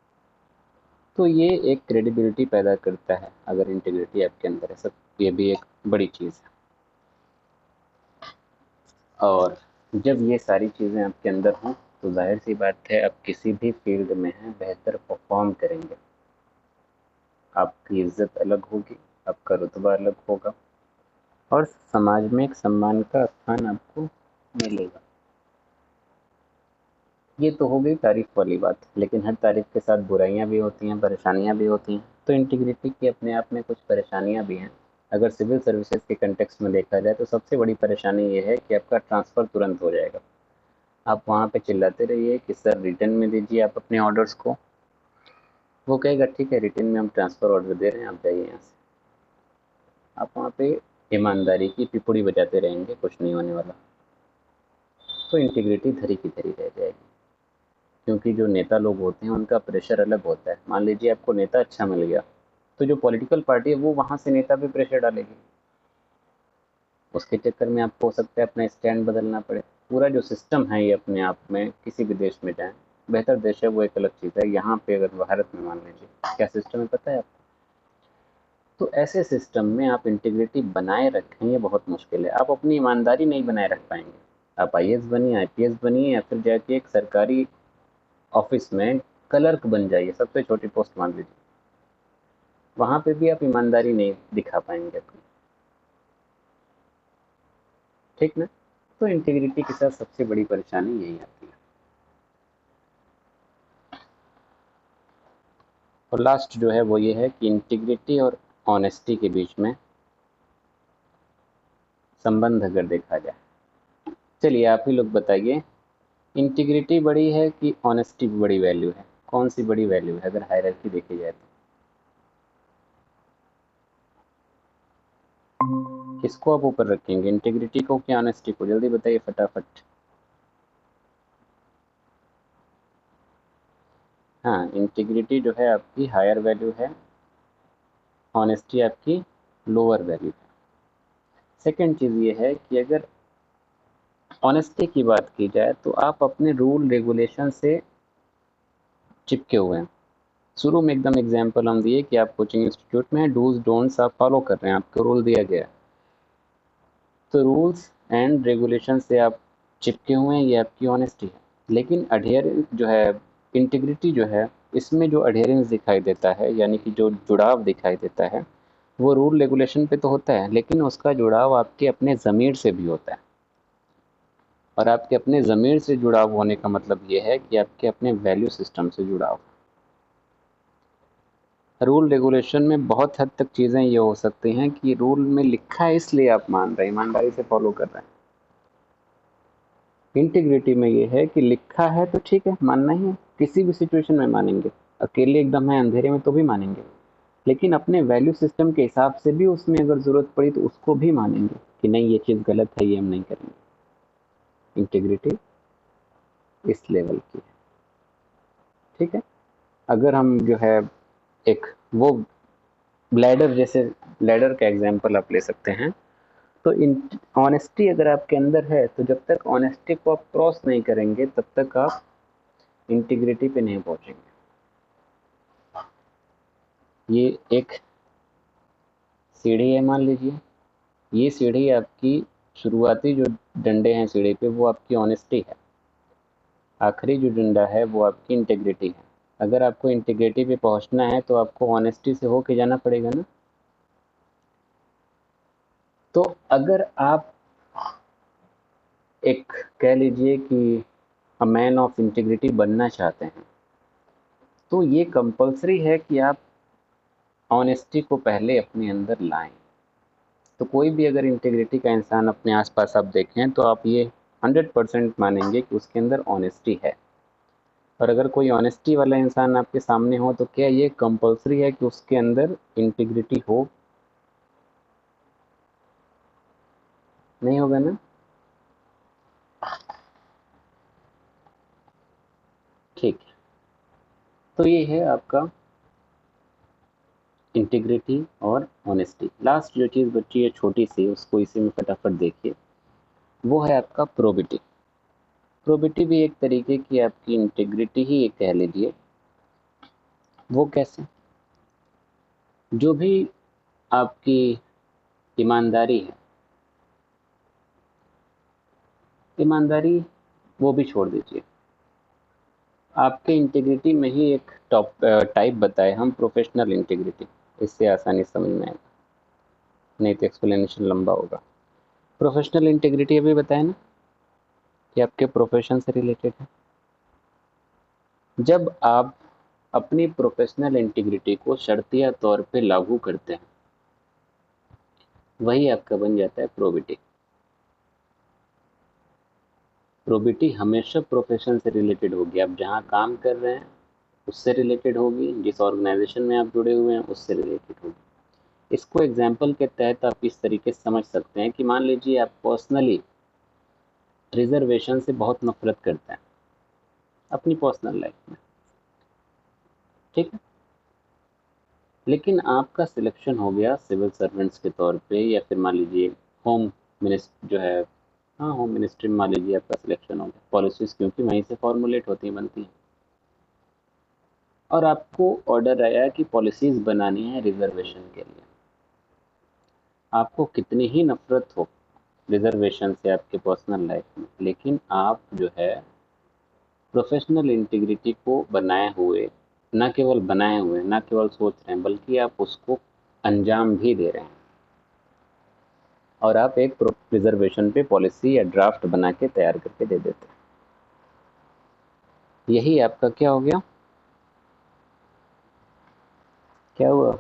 तो ये एक क्रेडिबिलिटी पैदा करता है अगर इंटीग्रिटी आपके अंदर है। सब ये भी एक बड़ी चीज़ है। और जब ये सारी चीज़ें आपके अंदर हों तो जाहिर सी बात है आप किसी भी फील्ड में हैं बेहतर परफॉर्म करेंगे। आपकी इज्जत अलग होगी, आपका रुतबा अलग होगा और समाज में एक सम्मान का स्थान आपको मिलेगा। ये तो हो गई तारीफ वाली बात, लेकिन हर तारीफ के साथ बुराइयां भी होती हैं, परेशानियां भी होती हैं। तो इंटीग्रिटी की अपने आप में कुछ परेशानियां भी हैं। अगर सिविल सर्विसेज के कंटेक्स्ट में देखा जाए तो सबसे बड़ी परेशानी ये है कि आपका ट्रांसफ़र तुरंत हो जाएगा। आप वहाँ पे चिल्लाते रहिए कि सर रिटर्न में दीजिए आप अपने ऑर्डर्स को, वो कहेगा ठीक है रिटर्न में हम ट्रांसफ़र ऑर्डर दे रहे हैं, आप जाइए यहाँ से। आप वहाँ पे ईमानदारी की पिपुड़ी बजाते रहेंगे, कुछ नहीं होने वाला। तो इंटीग्रिटी धरी की धरी रह जाएगी, क्योंकि जो नेता लोग होते हैं उनका प्रेशर अलग होता है। मान लीजिए आपको नेता अच्छा मिल गया तो जो पॉलिटिकल पार्टी है वो वहाँ से नेता पे प्रेशर डालेगी, उसके चक्कर में आपको हो सकता है अपना स्टैंड बदलना पड़े। पूरा जो सिस्टम है ये अपने आप में किसी भी देश में जाए बेहतर देश है वो एक अलग चीज़ है। यहाँ पे अगर भारत में मान लीजिए क्या सिस्टम है पता है आपको? तो ऐसे सिस्टम में आप इंटीग्रिटी बनाए रखें ये बहुत मुश्किल है। आप अपनी ईमानदारी नहीं बनाए रख पाएंगे। आप आईएएस बनिए, आईपीएस बनिए, या फिर जाके एक सरकारी ऑफिस में क्लर्क बन जाइए, सबसे छोटी पोस्ट मान लीजिए, वहां पे भी आप ईमानदारी नहीं दिखा पाएंगे अपनी। ठीक ना? तो इंटीग्रिटी के साथ सबसे बड़ी परेशानी यही आती है। और लास्ट जो है वो ये है कि इंटीग्रिटी और ऑनेस्टी के बीच में संबंध अगर देखा जाए, चलिए आप ही लोग बताइए, इंटीग्रिटी बड़ी है कि ऑनेस्टी बड़ी वैल्यू है? कौन सी बड़ी वैल्यू है अगर हायरार्की देखी जाए तो? किसको आप ऊपर रखेंगे, इंटीग्रिटी को कि ऑनेस्टी को? जल्दी बताइए फटाफट। हाँ, इंटीग्रिटी जो है आपकी हायर वैल्यू है, ऑनेस्टी आपकी लोअर वैल्यू है। सेकंड चीज़ ये है कि अगर ऑनेस्टी की बात की जाए तो आप अपने रूल रेगुलेशन से चिपके हुए हैं। शुरू में एकदम एग्जाम्पल हम दिए कि आप कोचिंग इंस्टीट्यूट में हैं, डूज डोंट्स आप फॉलो कर रहे हैं, आपको रूल दिया गया है, तो रूल्स एंड रेगुलेशन से आप चिपके हुए हैं, ये आपकी ऑनेस्टी है। लेकिन अडेयरेंस जो है, इंटीग्रिटी जो है, इसमें जो अडेयरेंस दिखाई देता है, यानी कि जो जुड़ाव दिखाई देता है, वो रूल रेगुलेशन पे तो होता है, लेकिन उसका जुड़ाव आपके अपने ज़मीर से भी होता है। और आपके अपने ज़मीर से जुड़ाव होने का मतलब ये है कि आपके अपने वैल्यू सिस्टम से जुड़ाव। रूल रेगुलेशन में बहुत हद तक चीज़ें ये हो सकती हैं कि रूल में लिखा है इसलिए आप मान रहे हैं, ईमानदारी से फॉलो कर रहे हैं। इंटीग्रिटी में ये है कि लिखा है तो ठीक है, मानना ही है, किसी भी सिचुएशन में मानेंगे, अकेले एकदम है अंधेरे में तो भी मानेंगे, लेकिन अपने वैल्यू सिस्टम के हिसाब से भी उसमें अगर ज़रूरत पड़ी तो उसको भी मानेंगे कि नहीं ये चीज़ गलत है, ये हम नहीं करेंगे। इंटीग्रिटी इस लेवल की है। ठीक है? अगर हम जो है एक वो ब्लैडर जैसे, ब्लैडर का एग्जाम्पल आप ले सकते हैं, तो ऑनेस्टी अगर आपके अंदर है तो जब तक ऑनेस्टी को आप क्रॉस नहीं करेंगे तब तक आप इंटीग्रिटी पे नहीं पहुंचेंगे। ये एक सीढ़ी है मान लीजिए, ये सीढ़ी आपकी शुरुआती जो डंडे हैं सीढ़ी पे वो आपकी ऑनेस्टी है, आखिरी जो डंडा है वो आपकी इंटीग्रिटी है। अगर आपको इंटीग्रिटी पे पहुंचना है तो आपको ऑनेस्टी से होके जाना पड़ेगा ना। तो अगर आप एक कह लीजिए कि अ मैन ऑफ इंटीग्रिटी बनना चाहते हैं तो ये कंपलसरी है कि आप ऑनेस्टी को पहले अपने अंदर लाएं। तो कोई भी अगर इंटीग्रिटी का इंसान अपने आसपास आप देखें तो आप ये 100% मानेंगे कि उसके अंदर ऑनेस्टी है। और अगर कोई ऑनेस्टी वाला इंसान आपके सामने हो तो क्या ये कंपलसरी है कि उसके अंदर इंटीग्रिटी हो? नहीं होगा ना। ठीक है, तो ये है आपका इंटीग्रिटी और ऑनेस्टी। लास्ट जो चीज़ बची है छोटी सी, उसको इसी में फटाफट देखिए, वो है आपका प्रोबिटी। प्रोबिटी भी एक तरीके की आपकी इंटीग्रिटी ही एक कह लीजिए। वो कैसे? जो भी आपकी ईमानदारी है, ईमानदारी वो भी छोड़ दीजिए, आपके इंटीग्रिटी में ही एक टॉप टाइप बताए हम, प्रोफेशनल इंटीग्रिटी। इससे आसानी समझ में आएगा, नहीं तो एक्सप्लेनेशन लंबा होगा। प्रोफेशनल इंटीग्रिटी अभी बताया ना कि आपके प्रोफेशन से रिलेटेड है। जब आप अपनी प्रोफेशनल इंटीग्रिटी को शर्तिया तौर पे लागू करते हैं, वही आपका बन जाता है प्रोबिटी। प्रोबिटी हमेशा प्रोफेशन से रिलेटेड होगी, आप जहाँ काम कर रहे हैं उससे रिलेटेड होगी, जिस ऑर्गेनाइजेशन में आप जुड़े हुए हैं उससे रिलेटेड होगी। इसको एग्जाम्पल के तहत आप इस तरीके से समझ सकते हैं कि मान लीजिए आप पर्सनली रिजर्वेशन से बहुत नफरत करते हैं अपनी पर्सनल लाइफ में, ठीक है, लेकिन आपका सिलेक्शन हो गया सिविल सर्वेंट्स के तौर पे, या फिर मान लीजिए होम मिनिस्टर जो है, हाँ होम मिनिस्ट्री में मान लीजिए आपका सिलेक्शन हो गया, पॉलिसीज क्योंकि वहीं से फॉर्मुलेट होती हैं, बनती हैं। और आपको ऑर्डर आया कि पॉलिसीज बनानी है रिजर्वेशन के लिए। आपको कितनी ही नफरत हो रिजर्वेशन से आपके पर्सनल लाइफ में, लेकिन आप जो है प्रोफेशनल इंटीग्रिटी को बनाए हुए, न केवल बनाए हुए, न केवल सोच रहे हैं, बल्कि आप उसको अंजाम भी दे रहे हैं। और आप एक रिजर्वेशन पे पॉलिसी या ड्राफ्ट बना के तैयार करके दे देते हैं। यही आपका क्या हो गया, क्या हुआ?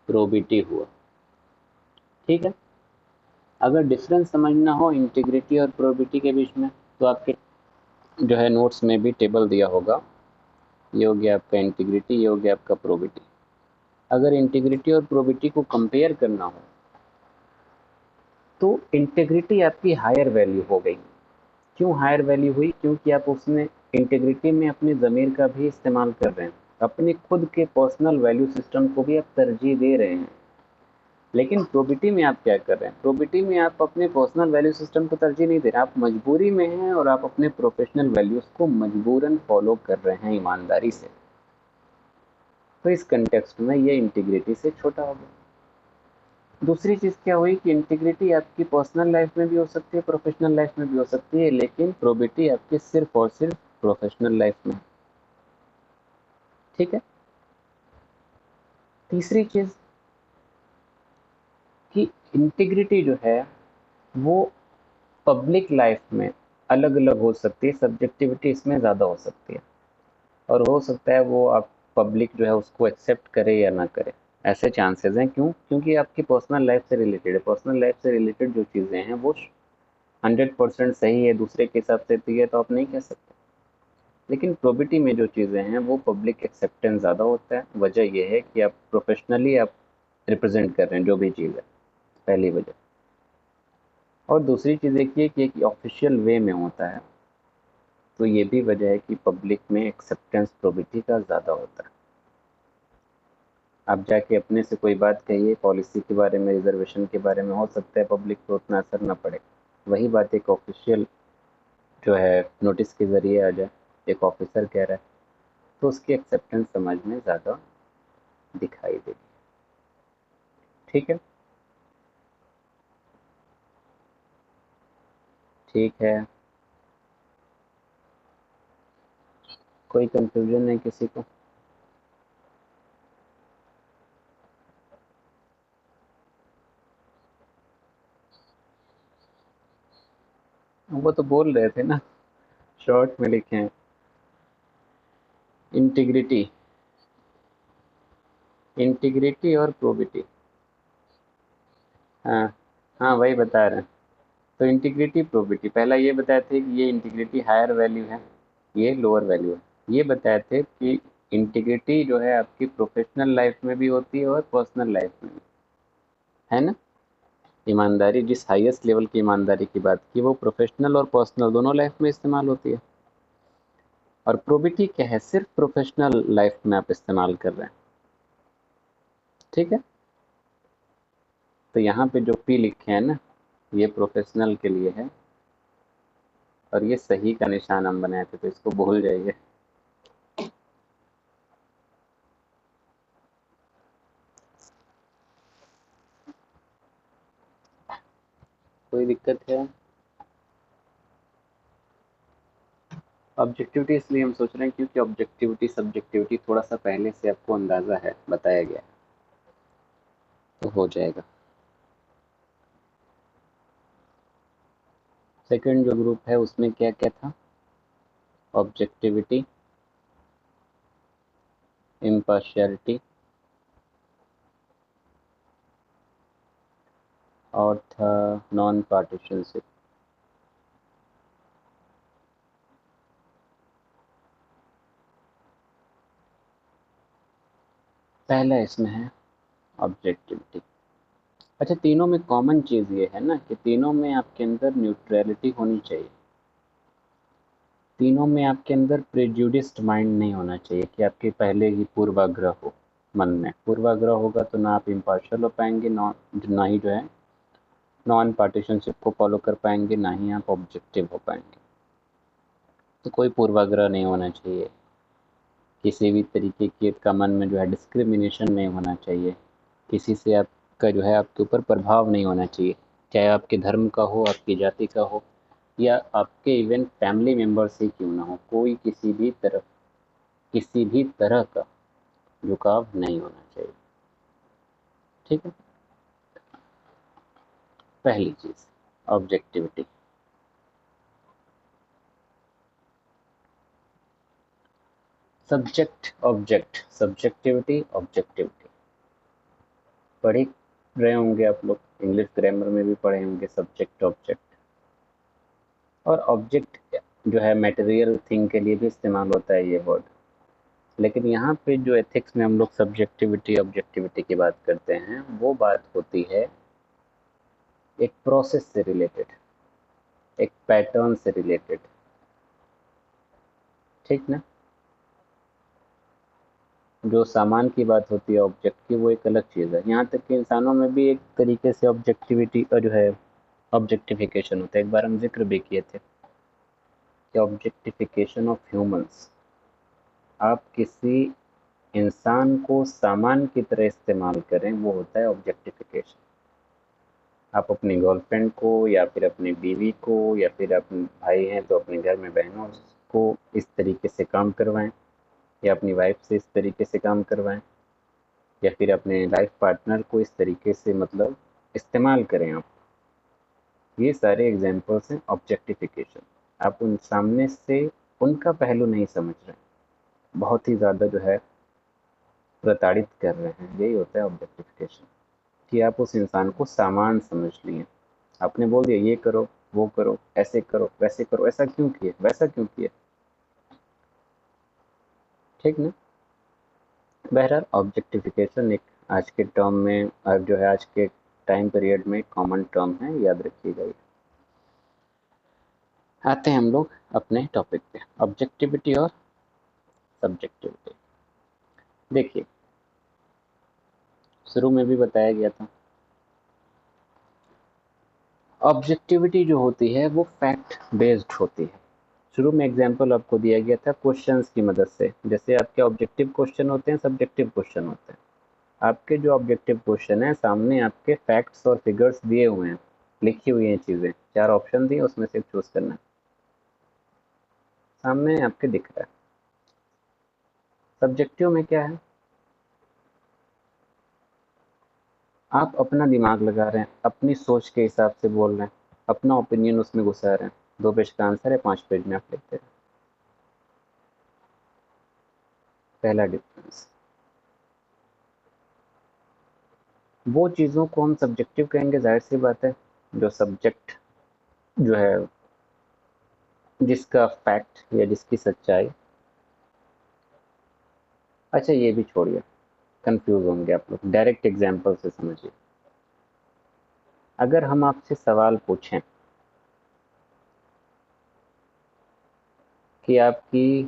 प्रोबिटी हुआ। ठीक है। अगर डिफरेंस समझना हो इंटीग्रिटी और प्रोबिटी के बीच में, तो आपके जो है नोट्स में भी टेबल दिया होगा। ये हो गया आपका इंटीग्रिटी, ये हो गया आपका प्रोबिटी। अगर इंटीग्रिटी और प्रोबिटी को कंपेयर करना हो तो इंटीग्रिटी आपकी हायर वैल्यू हो गई। क्यों हायर वैल्यू हुई? क्योंकि आप उसमें इंटीग्रिटी में अपनी ज़मीर का भी इस्तेमाल कर रहे हैं, अपने खुद के पर्सनल वैल्यू सिस्टम को भी आप तरजीह दे रहे हैं। लेकिन प्रोबिटी में आप क्या कर रहे हैं? प्रोबिटी में आप अपने पर्सनल वैल्यू सिस्टम को तरजीह नहीं दे रहे, आप मजबूरी में हैं और आप अपने प्रोफेशनल वैल्यूज को मजबूरन फॉलो कर रहे हैं ईमानदारी से। तो इस कंटेक्स्ट में ये इंटीग्रिटी से छोटा हो गया। दूसरी चीज़ क्या हुई कि इंटीग्रिटी आपकी पर्सनल लाइफ में भी हो सकती है, प्रोफेशनल लाइफ में भी हो सकती है, लेकिन प्रोबिटी आपकी सिर्फ और सिर्फ प्रोफेशनल लाइफ में। ठीक है। तीसरी चीज़ कि इंटीग्रिटी जो है वो पब्लिक लाइफ में अलग अलग हो सकती है, सब्जेक्टिविटी इसमें ज़्यादा हो सकती है, और हो सकता है वो आप पब्लिक जो है उसको एक्सेप्ट करे या ना करे। ऐसे चांसेस हैं। क्यों? क्योंकि आपकी पर्सनल लाइफ से रिलेटेड है। पर्सनल लाइफ से रिलेटेड जो चीज़ें हैं वो 100% सही है, दूसरे के हिसाब से सही है तो आप नहीं कह सकते। लेकिन प्रोबिटी में जो चीज़ें हैं वो पब्लिक एक्सेप्टेंस ज़्यादा होता है। वजह यह है कि आप प्रोफेशनली आप रिप्रेजेंट कर रहे हैं जो भी चीज़ है, पहली वजह। और दूसरी चीज़ देखिए कि एक ऑफिशियल वे में होता है, तो ये भी वजह है कि पब्लिक में एक्सेप्टेंस प्रोबिटी का ज़्यादा होता है। आप जाके अपने से कोई बात कहिए पॉलिसी के बारे में, रिजर्वेशन के बारे में, हो सकता है पब्लिक को उतना असर ना पड़े। वही बात एक ऑफिशियल जो है नोटिस के ज़रिए आ जाए, एक ऑफिसर कह रहा है, तो उसकी एक्सेप्टेंस समाज में ज़्यादा दिखाई देगी। ठीक है। ठीक है। कोई कंफ्यूजन है किसी को? वो तो बोल रहे थे ना, शॉर्ट में लिखे हैं इंटीग्रिटी, इंटीग्रिटी और प्रोबिटी। हाँ, हाँ वही बता रहे हैं। तो इंटीग्रिटी प्रोबिटी, पहला ये बताए थे कि ये इंटीग्रिटी हायर वैल्यू है, ये लोअर वैल्यू है। ये बताए थे कि इंटीग्रिटी जो है आपकी प्रोफेशनल लाइफ में भी होती है और पर्सनल लाइफ में भी, है ना। ईमानदारी, जिस हाईएस्ट लेवल की ईमानदारी की बात की, वो प्रोफेशनल और पर्सनल दोनों लाइफ में इस्तेमाल होती है। और प्रोबिटी क्या है? सिर्फ प्रोफेशनल लाइफ में आप इस्तेमाल कर रहे हैं। ठीक है। तो यहाँ पे जो पी लिखे हैं ना, ये प्रोफेशनल के लिए है, और ये सही का निशान हम बनाए थे, तो इसको भूल जाइए। कोई दिक्कत है? ऑब्जेक्टिविटी इसलिए हम सोच रहे हैं क्योंकि ऑब्जेक्टिविटी सब्जेक्टिविटी थोड़ा सा पहले से आपको अंदाजा है, बताया गया है, तो हो जाएगा। सेकंड जो ग्रुप है उसमें क्या क्या था? ऑब्जेक्टिविटी, इम्पार्शियलिटी, और था नॉन पार्टीशनशिप। पहला इसमें है ऑब्जेक्टिविटी। अच्छा, तीनों में कॉमन चीज़ ये है ना कि तीनों में आपके अंदर न्यूट्रलिटी होनी चाहिए। तीनों में आपके अंदर प्रेजुडिस्ड माइंड नहीं होना चाहिए कि आपके पहले ही पूर्वाग्रह हो मन में। पूर्वाग्रह होगा तो ना आप इम्पार्शियल हो पाएंगे, ना ही जो है नॉन पार्टीशनशिप को फॉलो कर पाएंगे, ना ही आप ऑब्जेक्टिव हो पाएंगे। तो कोई पूर्वाग्रह नहीं होना चाहिए, किसी भी तरीके के का मन में जो है डिस्क्रिमिनेशन नहीं होना चाहिए, किसी से आपका जो है आपके ऊपर प्रभाव नहीं होना चाहिए, चाहे आपके धर्म का हो, आपकी जाति का हो, या आपके इवन फैमिली मेम्बर्स ही क्यों ना हो, कोई किसी भी तरह का झुकाव नहीं होना चाहिए। ठीक है। पहली चीज objectivity. Subject object, subjectivity objectivity, पढ़े रहे होंगे आप लोग, इंग्लिश ग्रामर में भी पढ़े होंगे सब्जेक्ट ऑब्जेक्ट। और ऑब्जेक्ट जो है मटेरियल थिंग के लिए भी इस्तेमाल होता है ये वर्ड, लेकिन यहाँ पे जो एथिक्स में हम लोग सब्जेक्टिविटी ऑब्जेक्टिविटी की बात करते हैं वो बात होती है एक प्रोसेस से रिलेटेड, एक पैटर्न से रिलेटेड। ठीक ना। जो सामान की बात होती है ऑब्जेक्ट की, वो एक अलग चीज़ है। यहाँ तक कि इंसानों में भी एक तरीके से ऑब्जेक्टिविटी का जो है ऑब्जेक्टिफिकेशन होता है। एक बार हम जिक्र भी किए थे कि ऑब्जेक्टिफिकेशन ऑफ ह्यूमंस, आप किसी इंसान को सामान की तरह इस्तेमाल करें, वो होता है ऑब्जेक्टिफिकेशन। आप अपनी गर्लफ्रेंड को या फिर अपनी बीवी को या फिर अपने भाई हैं तो अपने घर में बहनों को इस तरीके से काम करवाएं, या अपनी वाइफ से इस तरीके से काम करवाएं, या फिर अपने लाइफ पार्टनर को इस तरीके से मतलब इस्तेमाल करें आप। ये सारे एग्जाम्पल्स हैं ऑब्जेक्टिफिकेशन। आप उन सामने से उनका पहलू नहीं समझ रहे, बहुत ही ज़्यादा जो है प्रताड़ित कर रहे हैं, यही होता है ऑब्जेक्टिफिकेशन। कि आप उस इंसान को सामान समझ लिए, आपने बोल दिया ये करो वो करो ऐसे करो वैसे करो, ऐसा क्यों किए वैसा क्यों किए। ठीक ना। बहरहाल ऑब्जेक्टिफिकेशन एक आज के टर्म में जो है आज के टाइम पीरियड में कॉमन टर्म है, याद रखिएगा ये। आते हैं हम लोग अपने टॉपिक पे, ऑब्जेक्टिविटी और सब्जेक्टिविटी। देखिए शुरू में भी बताया गया था, ऑब्जेक्टिविटी जो होती है वो फैक्ट बेस्ड होती है। शुरू में एग्जाम्पल आपको दिया गया था क्वेश्चंस की मदद से, जैसे आपके ऑब्जेक्टिव क्वेश्चन होते हैं, सब्जेक्टिव क्वेश्चन होते हैं। आपके जो ऑब्जेक्टिव क्वेश्चन है सामने आपके फैक्ट्स और फिगर्स दिए हुए हैं, लिखी हुई हैं चीज़ें, 4 ऑप्शन दिए उसमें से एक चूज करना है, सामने आपके दिख रहा है। सब्जेक्टिव में क्या है, आप अपना दिमाग लगा रहे हैं, अपनी सोच के हिसाब से बोल रहे हैं, अपना ओपिनियन उसमें घुसा रहे हैं। 2 पेज का आंसर है, 5 पेज में आप लिखते हैं। पहला डिफरेंस। वो चीज़ों को हम सब्जेक्टिव कहेंगे, जाहिर सी बात है, जो सब्जेक्ट जो है जिसका फैक्ट या जिसकी सच्चाई। अच्छा ये भी छोड़िए, कंफ्यूज होंगे आप लोग, डायरेक्ट एग्जाम्पल से समझिए। अगर हम आपसे सवाल पूछें कि आपकी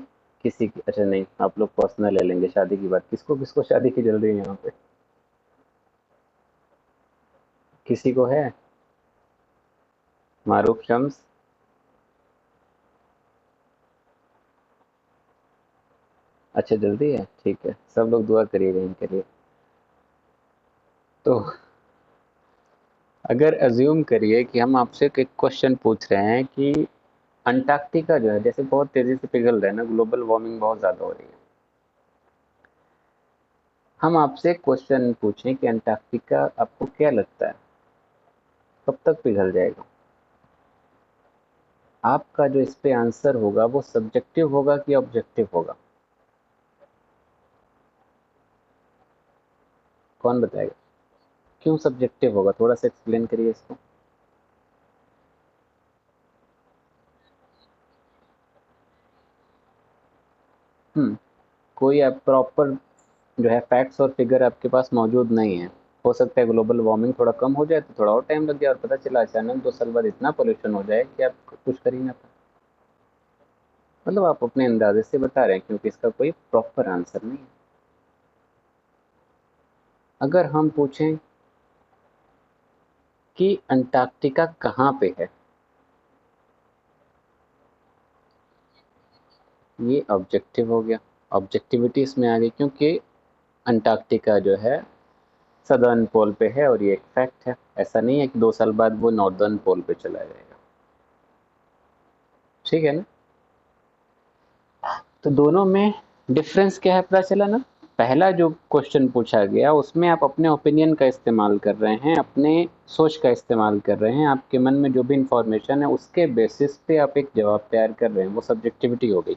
किसी की, अच्छा नहीं आप लोग पर्सनल ले लेंगे, शादी की बात, किसको किसको शादी की जल्दी है यहाँ पे, किसी को है? मारूफ शम्स। अच्छा जल्दी है, ठीक है, सब लोग दुआ करिएगा इनके लिए। तो अगर अज्यूम करिए कि हम आपसे एक क्वेश्चन पूछ रहे हैं कि अंटार्कटिका जो है जैसे बहुत तेजी से पिघल रहा है ना, ग्लोबल वार्मिंग बहुत ज़्यादा हो रही है, हम आपसे एक क्वेश्चन पूछें कि अंटार्कटिका आपको क्या लगता है कब तक पिघल जाएगा, आपका जो इस पे आंसर होगा वो सब्जेक्टिव होगा कि ऑब्जेक्टिव होगा? कौन बताएगा? क्यों सब्जेक्टिव होगा, थोड़ा सा एक्सप्लेन करिए इसको। कोई आप प्रॉपर जो है फैक्ट्स और फिगर आपके पास मौजूद नहीं है। हो सकता है ग्लोबल वार्मिंग थोड़ा कम हो जाए तो थोड़ा और टाइम लग जाए, और पता चला अचानक 2 साल बाद इतना पोल्यूशन हो जाए कि आप कुछ कर ही ना पाए। मतलब आप अपने अंदाजे से बता रहे हैं, क्योंकि इसका कोई प्रॉपर आंसर नहीं है। अगर हम पूछें कि अंटार्कटिका कहाँ पे है, ये ऑब्जेक्टिव हो गया, ऑब्जेक्टिविटी इसमें आ गई क्योंकि अंटार्कटिका जो है सदर्न पोल पे है और ये एक फैक्ट है। ऐसा नहीं है कि 2 साल बाद वो नॉर्दर्न पोल पे चला जाएगा। ठीक है ना। तो दोनों में डिफरेंस क्या है पता चला ना। पहला जो क्वेश्चन पूछा गया उसमें आप अपने ओपिनियन का इस्तेमाल कर रहे हैं, अपने सोच का इस्तेमाल कर रहे हैं, आपके मन में जो भी इंफॉर्मेशन है उसके बेसिस पे आप एक जवाब तैयार कर रहे हैं, वो सब्जेक्टिविटी हो गई।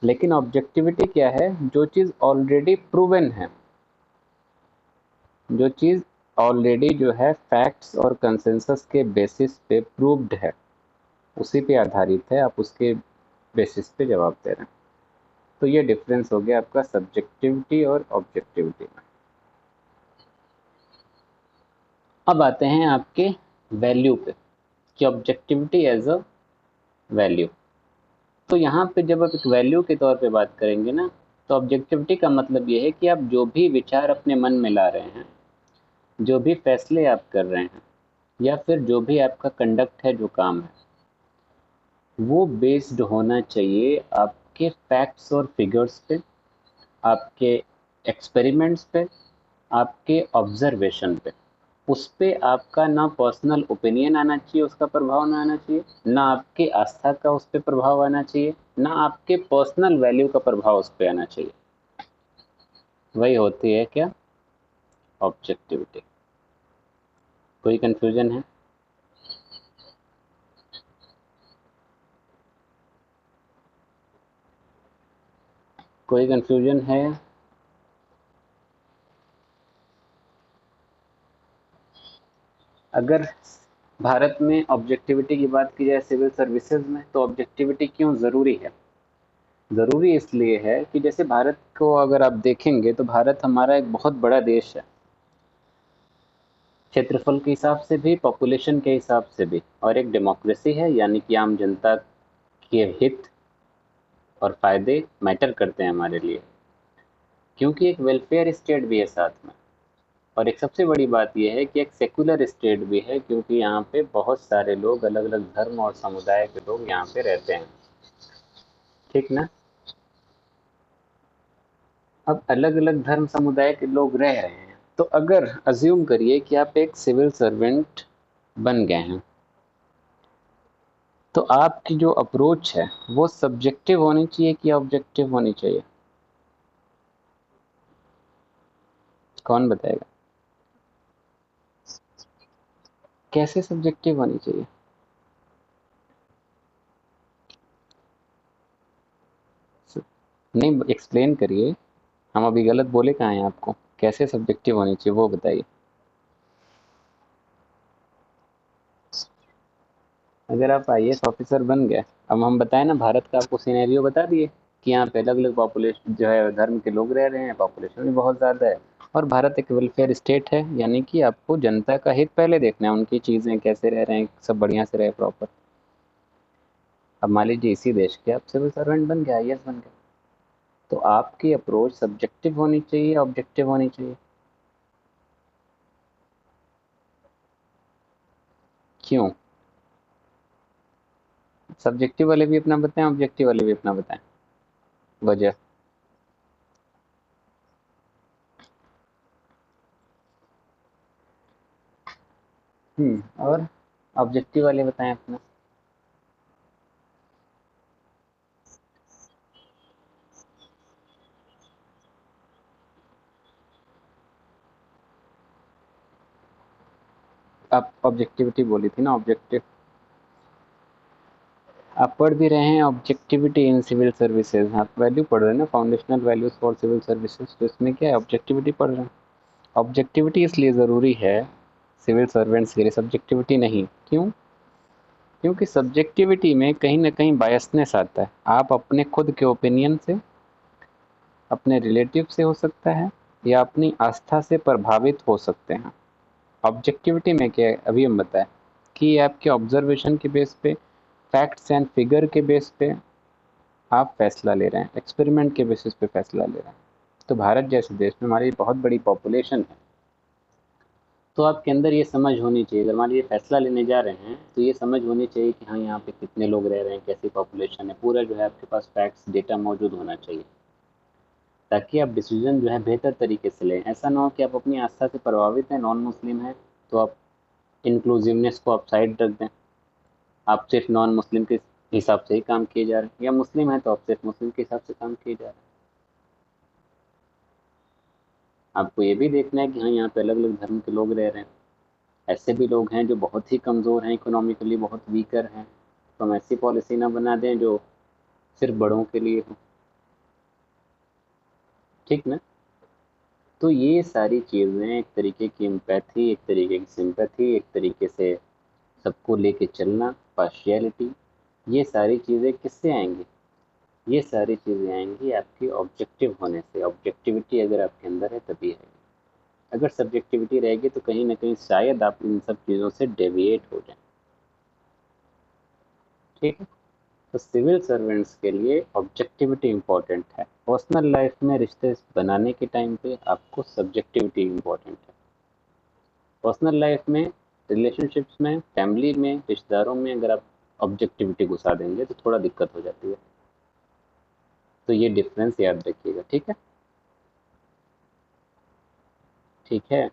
लेकिन ऑब्जेक्टिविटी क्या है, जो चीज़ ऑलरेडी प्रूवन है, जो चीज़ ऑलरेडी जो है फैक्ट्स और कंसेंसस के बेसिस पे प्रूव्ड है, उसी पे आधारित है, आप उसके बेसिस पे जवाब दे रहे हैं। तो ये डिफरेंस हो गया आपका सब्जेक्टिविटी और ऑब्जेक्टिविटी में। अब आते हैं आपके वैल्यू पे कि ऑब्जेक्टिविटी एज अ वैल्यू। तो यहाँ पे जब आप एक वैल्यू के तौर पे बात करेंगे ना, तो ऑब्जेक्टिविटी का मतलब ये है कि आप जो भी विचार अपने मन में ला रहे हैं, जो भी फैसले आप कर रहे हैं, या फिर जो भी आपका कंडक्ट है, जो काम है, वो बेस्ड होना चाहिए आपके फैक्ट्स और फिगर्स पे, आपके एक्सपेरिमेंट्स पे, आपके ऑब्जर्वेशन पे। उस पे आपका ना पर्सनल ओपिनियन आना चाहिए, उसका प्रभाव ना आना चाहिए, ना आपके आस्था का उस पर प्रभाव आना चाहिए, ना आपके पर्सनल वैल्यू का प्रभाव उस पर आना चाहिए। वही होती है क्या, ऑब्जेक्टिविटी। कोई कंफ्यूजन है? कोई कंफ्यूजन है? अगर भारत में ऑब्जेक्टिविटी की बात की जाए सिविल सर्विसेज में, तो ऑब्जेक्टिविटी क्यों ज़रूरी है? ज़रूरी इसलिए है कि जैसे भारत को अगर आप देखेंगे तो भारत हमारा एक बहुत बड़ा देश है, क्षेत्रफल के हिसाब से भी, पॉपुलेशन के हिसाब से भी, और एक डेमोक्रेसी है, यानी कि आम जनता के हित और फायदे मैटर करते हैं हमारे लिए, क्योंकि एक वेलफेयर स्टेट भी है साथ में। और एक सबसे बड़ी बात यह है कि एक सेकुलर स्टेट भी है, क्योंकि यहाँ पे बहुत सारे लोग, अलग अलग धर्म और समुदाय के लोग यहाँ पे रहते हैं। ठीक ना। अब अलग अलग धर्म समुदाय के लोग रह रहे हैं, तो अगर अज्यूम करिए कि आप एक सिविल सर्वेंट बन गए हैं, तो आपकी जो अप्रोच है वो सब्जेक्टिव होनी चाहिए कि ऑब्जेक्टिव होनी चाहिए? कौन बताएगा? कैसे सब्जेक्टिव होनी चाहिए? नहीं, एक्सप्लेन करिए। हम अभी गलत बोले कहाँ हैं आपको? कैसे सब्जेक्टिव होनी चाहिए वो बताइए। अगर आप आईएएस ऑफिसर बन गए, अब हम बताएं ना, भारत का आपको सिनेरियो बता दिए कि यहाँ पे अलग अलग पॉपुलेशन जो है धर्म के लोग रह रहे हैं, पॉपुलेशन भी बहुत ज़्यादा है, और भारत एक वेलफेयर स्टेट है, यानी कि आपको जनता का हित पहले देखना है, उनकी चीज़ें कैसे रह रहे हैं, सब बढ़िया से रहे, प्रॉपर। अब मान लीजिए इसी देश के आप सिविल सर्वेंट बन गए, आईएएस बन गए, तो आपकी अप्रोच सब्जेक्टिव होनी चाहिए, ऑब्जेक्टिव होनी चाहिए? क्यों? सब्जेक्टिव वाले भी अपना बताएं, ऑब्जेक्टिव वाले भी अपना बताएं, वजह। और ऑब्जेक्टिव वाले बताएं अपना। आप ऑब्जेक्टिविटी बोली थी ना, ऑब्जेक्टिव। आप पढ़ भी रहे हैं ऑब्जेक्टिविटी इन सिविल सर्विसेज, आप वैल्यू पढ़ रहे हैं ना, foundational values for civil services, तो इसमें क्या है, ऑब्जेक्टिविटी पढ़ रहे हैं। ऑब्जेक्टिविटी इसलिए ज़रूरी है सिविल सर्वेंट्स के लिए, सब्जेक्टिविटी नहीं। क्यों? क्योंकि सब्जेक्टिविटी में कहीं ना कहीं बायसनेस आता है, आप अपने खुद के ओपिनियन से, अपने रिलेटिव से हो सकता है, या अपनी आस्था से प्रभावित हो सकते हैं। ऑब्जेक्टिविटी में क्या है, अभी हम बताएं कि ये आपके ऑब्जर्वेशन के बेस पे, फैक्ट्स एंड फिगर के बेस पे आप फैसला ले रहे हैं, एक्सपेरिमेंट के बेसिस पे फैसला ले रहे हैं। तो भारत जैसे देश में हमारी बहुत बड़ी पॉपुलेशन है, तो आपके अंदर ये समझ होनी चाहिए, अगर मान लीजिए फैसला लेने जा रहे हैं तो ये समझ होनी चाहिए कि हाँ यहाँ पे कितने लोग रह रहे हैं, कैसी पॉपुलेशन है, पूरा जो है आपके पास फैक्ट्स डेटा मौजूद होना चाहिए, ताकि आप डिसीजन जो है बेहतर तरीके से लें। ऐसा ना हो कि आप अपनी आस्था से प्रभावित हैं, नॉन मुस्लिम हैं, तो आप इंक्लूसिवनेस को आप साइड रख दें, आप सिर्फ नॉन मुस्लिम के हिसाब से ही काम किए जा रहे हैं, या मुस्लिम है तो आप सिर्फ मुस्लिम के हिसाब से काम किए जा रहे हैं। आपको ये भी देखना है कि हाँ यहाँ पे अलग अलग धर्म के लोग रह रहे हैं, ऐसे भी लोग हैं जो बहुत ही कमज़ोर हैं, इकोनॉमिकली बहुत वीकर हैं, तो हम ऐसी पॉलिसी ना बना दें जो सिर्फ बड़ों के लिए हो। ठीक ना? तो ये सारी चीज़ें, एक तरीके की एम्पैथी, एक तरीके की सिंपैथी, एक तरीके से सबको लेके चलना, पार्शियलिटी, ये सारी चीज़ें किससे आएंगी? ये सारी चीज़ें आएंगी आपकी ऑब्जेक्टिव होने से। ऑब्जेक्टिविटी अगर आपके अंदर है तभी आएगी। अगर सब्जेक्टिविटी रहेगी तो कहीं ना कहीं शायद आप इन सब चीज़ों से डेविएट हो जाएं। ठीक है? तो सिविल सर्वेंट्स के लिए ऑब्जेक्टिविटी इंपॉर्टेंट है। पर्सनल लाइफ में रिश्ते बनाने के टाइम पे आपको सब्जेक्टिविटी इंपॉर्टेंट है। पर्सनल लाइफ में, रिलेशनशिप्स में, फैमिली में, रिश्तेदारों में अगर आप ऑब्जेक्टिविटी घुसा देंगे तो थोड़ा दिक्कत हो जाती है। तो ये डिफरेंस याद रखिएगा। ठीक है? ठीक है,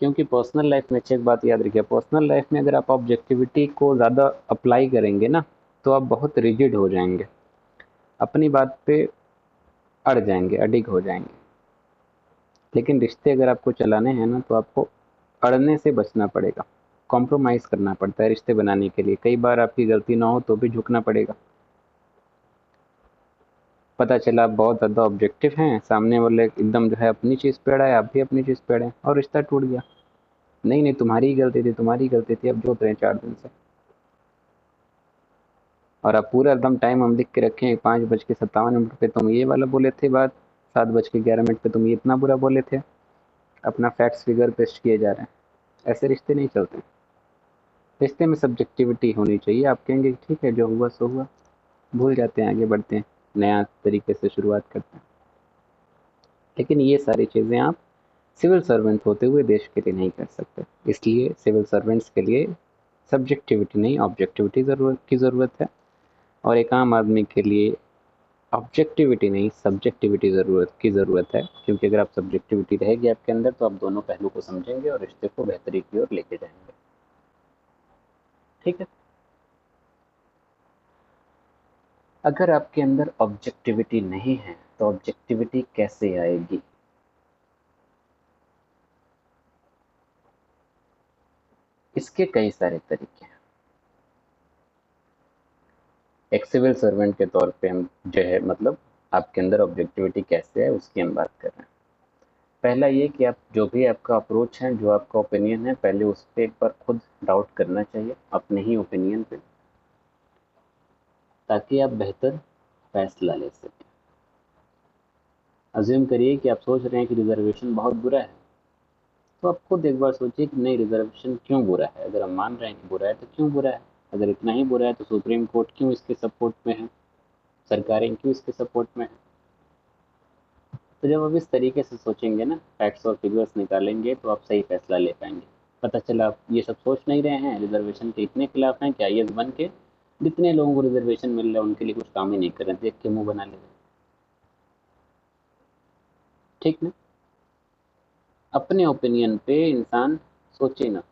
क्योंकि पर्सनल लाइफ में अच्छी एक बात याद रखिए, पर्सनल लाइफ में अगर आप ऑब्जेक्टिविटी को ज़्यादा अप्लाई करेंगे ना तो आप बहुत रिजिड हो जाएंगे, अपनी बात पे अड़ जाएंगे, अडिग हो जाएंगे। लेकिन रिश्ते अगर आपको चलाने हैं ना तो आपको अड़ने से बचना पड़ेगा, कॉम्प्रोमाइज़ करना पड़ता है रिश्ते बनाने के लिए। कई बार आपकी गलती ना हो तो भी झुकना पड़ेगा। पता चला आप बहुत ज़्यादा ऑब्जेक्टिव हैं, सामने वाले एकदम जो है अपनी चीज़ पे अड़ा है, आप भी अपनी चीज़ पे अड़े और रिश्ता टूट गया। नहीं नहीं, तुम्हारी ही गलती थी, तुम्हारी ही गलती थी, अब जो रहे 4 दिन से। और आप पूरा एकदम टाइम हम लिख के रखे हैं, 5:57 पे तुम ये वाला बोले थे बात, 7:11 पे तुम ये इतना बुरा बोले थे, अपना फैक्ट्स फिगर पेश किए जा रहे हैं। ऐसे रिश्ते नहीं चलते। रिश्ते में सब्जेक्टिविटी होनी चाहिए। आप कहेंगे ठीक है जो हुआ सो हुआ, भूल जाते हैं, आगे बढ़ते हैं, नया तरीके से शुरुआत करते हैं। लेकिन ये सारी चीज़ें आप सिविल सर्वेंट होते हुए देश के लिए नहीं कर सकते। इसलिए सिविल सर्वेंट्स के लिए सब्जेक्टिविटी नहीं, ऑब्जेक्टिविटी की ज़रूरत है, और एक आम आदमी के लिए ऑब्जेक्टिविटी नहीं, सब्जेक्टिविटी की ज़रूरत है। क्योंकि अगर आप सब्जेक्टिविटी रहेगी आपके अंदर तो आप दोनों पहलू को समझेंगे और रिश्ते को बेहतरी की ओर लेके जाएंगे। ठीक है? अगर आपके अंदर ऑब्जेक्टिविटी नहीं है तो ऑब्जेक्टिविटी कैसे आएगी? इसके कई सारे तरीके हैं। एक सिविल सर्वेंट के तौर पे हम जो है, मतलब आपके अंदर ऑब्जेक्टिविटी कैसे है उसकी हम बात कर रहे हैं। पहला ये कि आप जो भी आपका अप्रोच है, जो आपका ओपिनियन है, पहले उस पर एक बार खुद डाउट करना चाहिए अपने ही ओपिनियन पे, ताकि आप बेहतर फैसला ले सकें। अज्यूम करिए कि आप सोच रहे हैं कि रिजर्वेशन बहुत बुरा है, तो आप खुद एक बार सोचिए कि नहीं, रिजर्वेशन क्यों बुरा है। अगर हम मान रहे हैं कि बुरा है तो क्यों बुरा है? अगर इतना ही बुरा है तो सुप्रीम कोर्ट क्यों इसके सपोर्ट में है, सरकारें क्यों इसके सपोर्ट में है? तो जब आप इस तरीके से सोचेंगे ना, फैक्ट्स और फिगर्स निकालेंगे, तो आप सही फैसला ले पाएंगे। पता चला आप ये सब सोच नहीं रहे हैं, रिजर्वेशन के इतने खिलाफ हैं कि आईएएस बन के जितने लोगों को रिजर्वेशन मिल रहा है उनके लिए कुछ काम ही नहीं कर रहे, देख के मुंह बना ले रहे। ठीक ना? अपने ओपिनियन पे इंसान सोचे ना,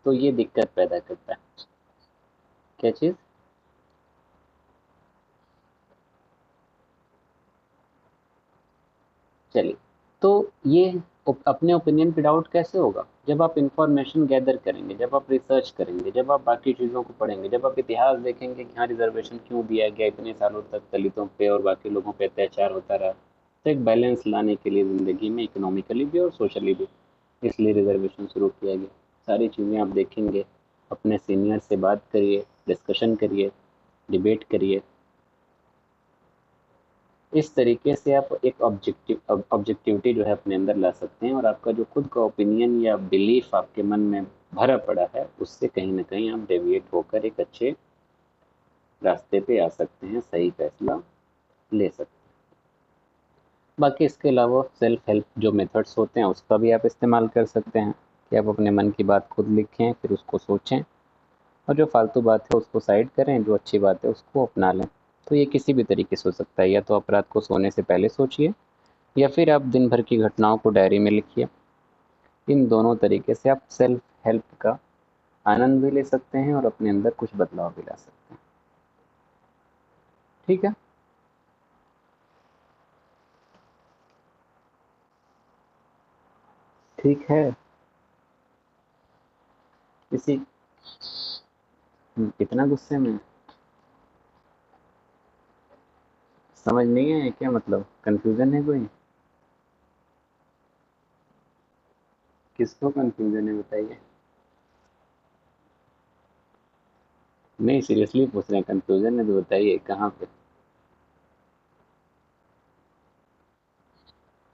तो ये दिक्कत पैदा करता है। क्या चीज़? चलिए, तो ये अपने ओपिनियन पे डाउट कैसे होगा? जब आप इंफॉर्मेशन गैदर करेंगे, जब आप रिसर्च करेंगे, जब आप बाकी चीज़ों को पढ़ेंगे, जब आप इतिहास देखेंगे कि हाँ रिजर्वेशन क्यों दिया गया, इतने सालों तक दलितों पे और बाकी लोगों पे अत्याचार होता रहा, तो एक बैलेंस लाने के लिए ज़िंदगी में, इकोनॉमिकली भी और सोशली भी, इसलिए रिजर्वेशन शुरू किया गया। सारी चीज़ें आप देखेंगे, अपने सीनियर से बात करिए, डिस्कशन करिए, डिबेट करिए। इस तरीके से आप एक ऑब्जेक्टिविटी जो है अपने अंदर ला सकते हैं, और आपका जो खुद का ओपिनियन या बिलीफ आपके मन में भरा पड़ा है उससे कहीं ना कहीं आप डेविएट होकर एक अच्छे रास्ते पे आ सकते हैं, सही फैसला ले सकते हैं। बाकी इसके अलावा सेल्फ हेल्प जो मेथड्स होते हैं उसका भी आप इस्तेमाल कर सकते हैं कि आप अपने मन की बात खुद लिखें, फिर उसको सोचें और जो फालतू बात है उसको साइड करें, जो अच्छी बात है उसको अपना लें। तो ये किसी भी तरीके से हो सकता है, या तो आप रात को सोने से पहले सोचिए या फिर आप दिन भर की घटनाओं को डायरी में लिखिए। इन दोनों तरीके से आप सेल्फ हेल्प का आनंद भी ले सकते हैं और अपने अंदर कुछ बदलाव भी ला सकते हैं। ठीक है। ठीक है। किसी कितना गुस्से में? समझ नहीं है क्या, मतलब कंफ्यूजन है कोई? किसको कंफ्यूजन है बताइए? नहीं, सीरियसली पूछ रहे हैं, कंफ्यूजन है तो बताइए कहाँ पे?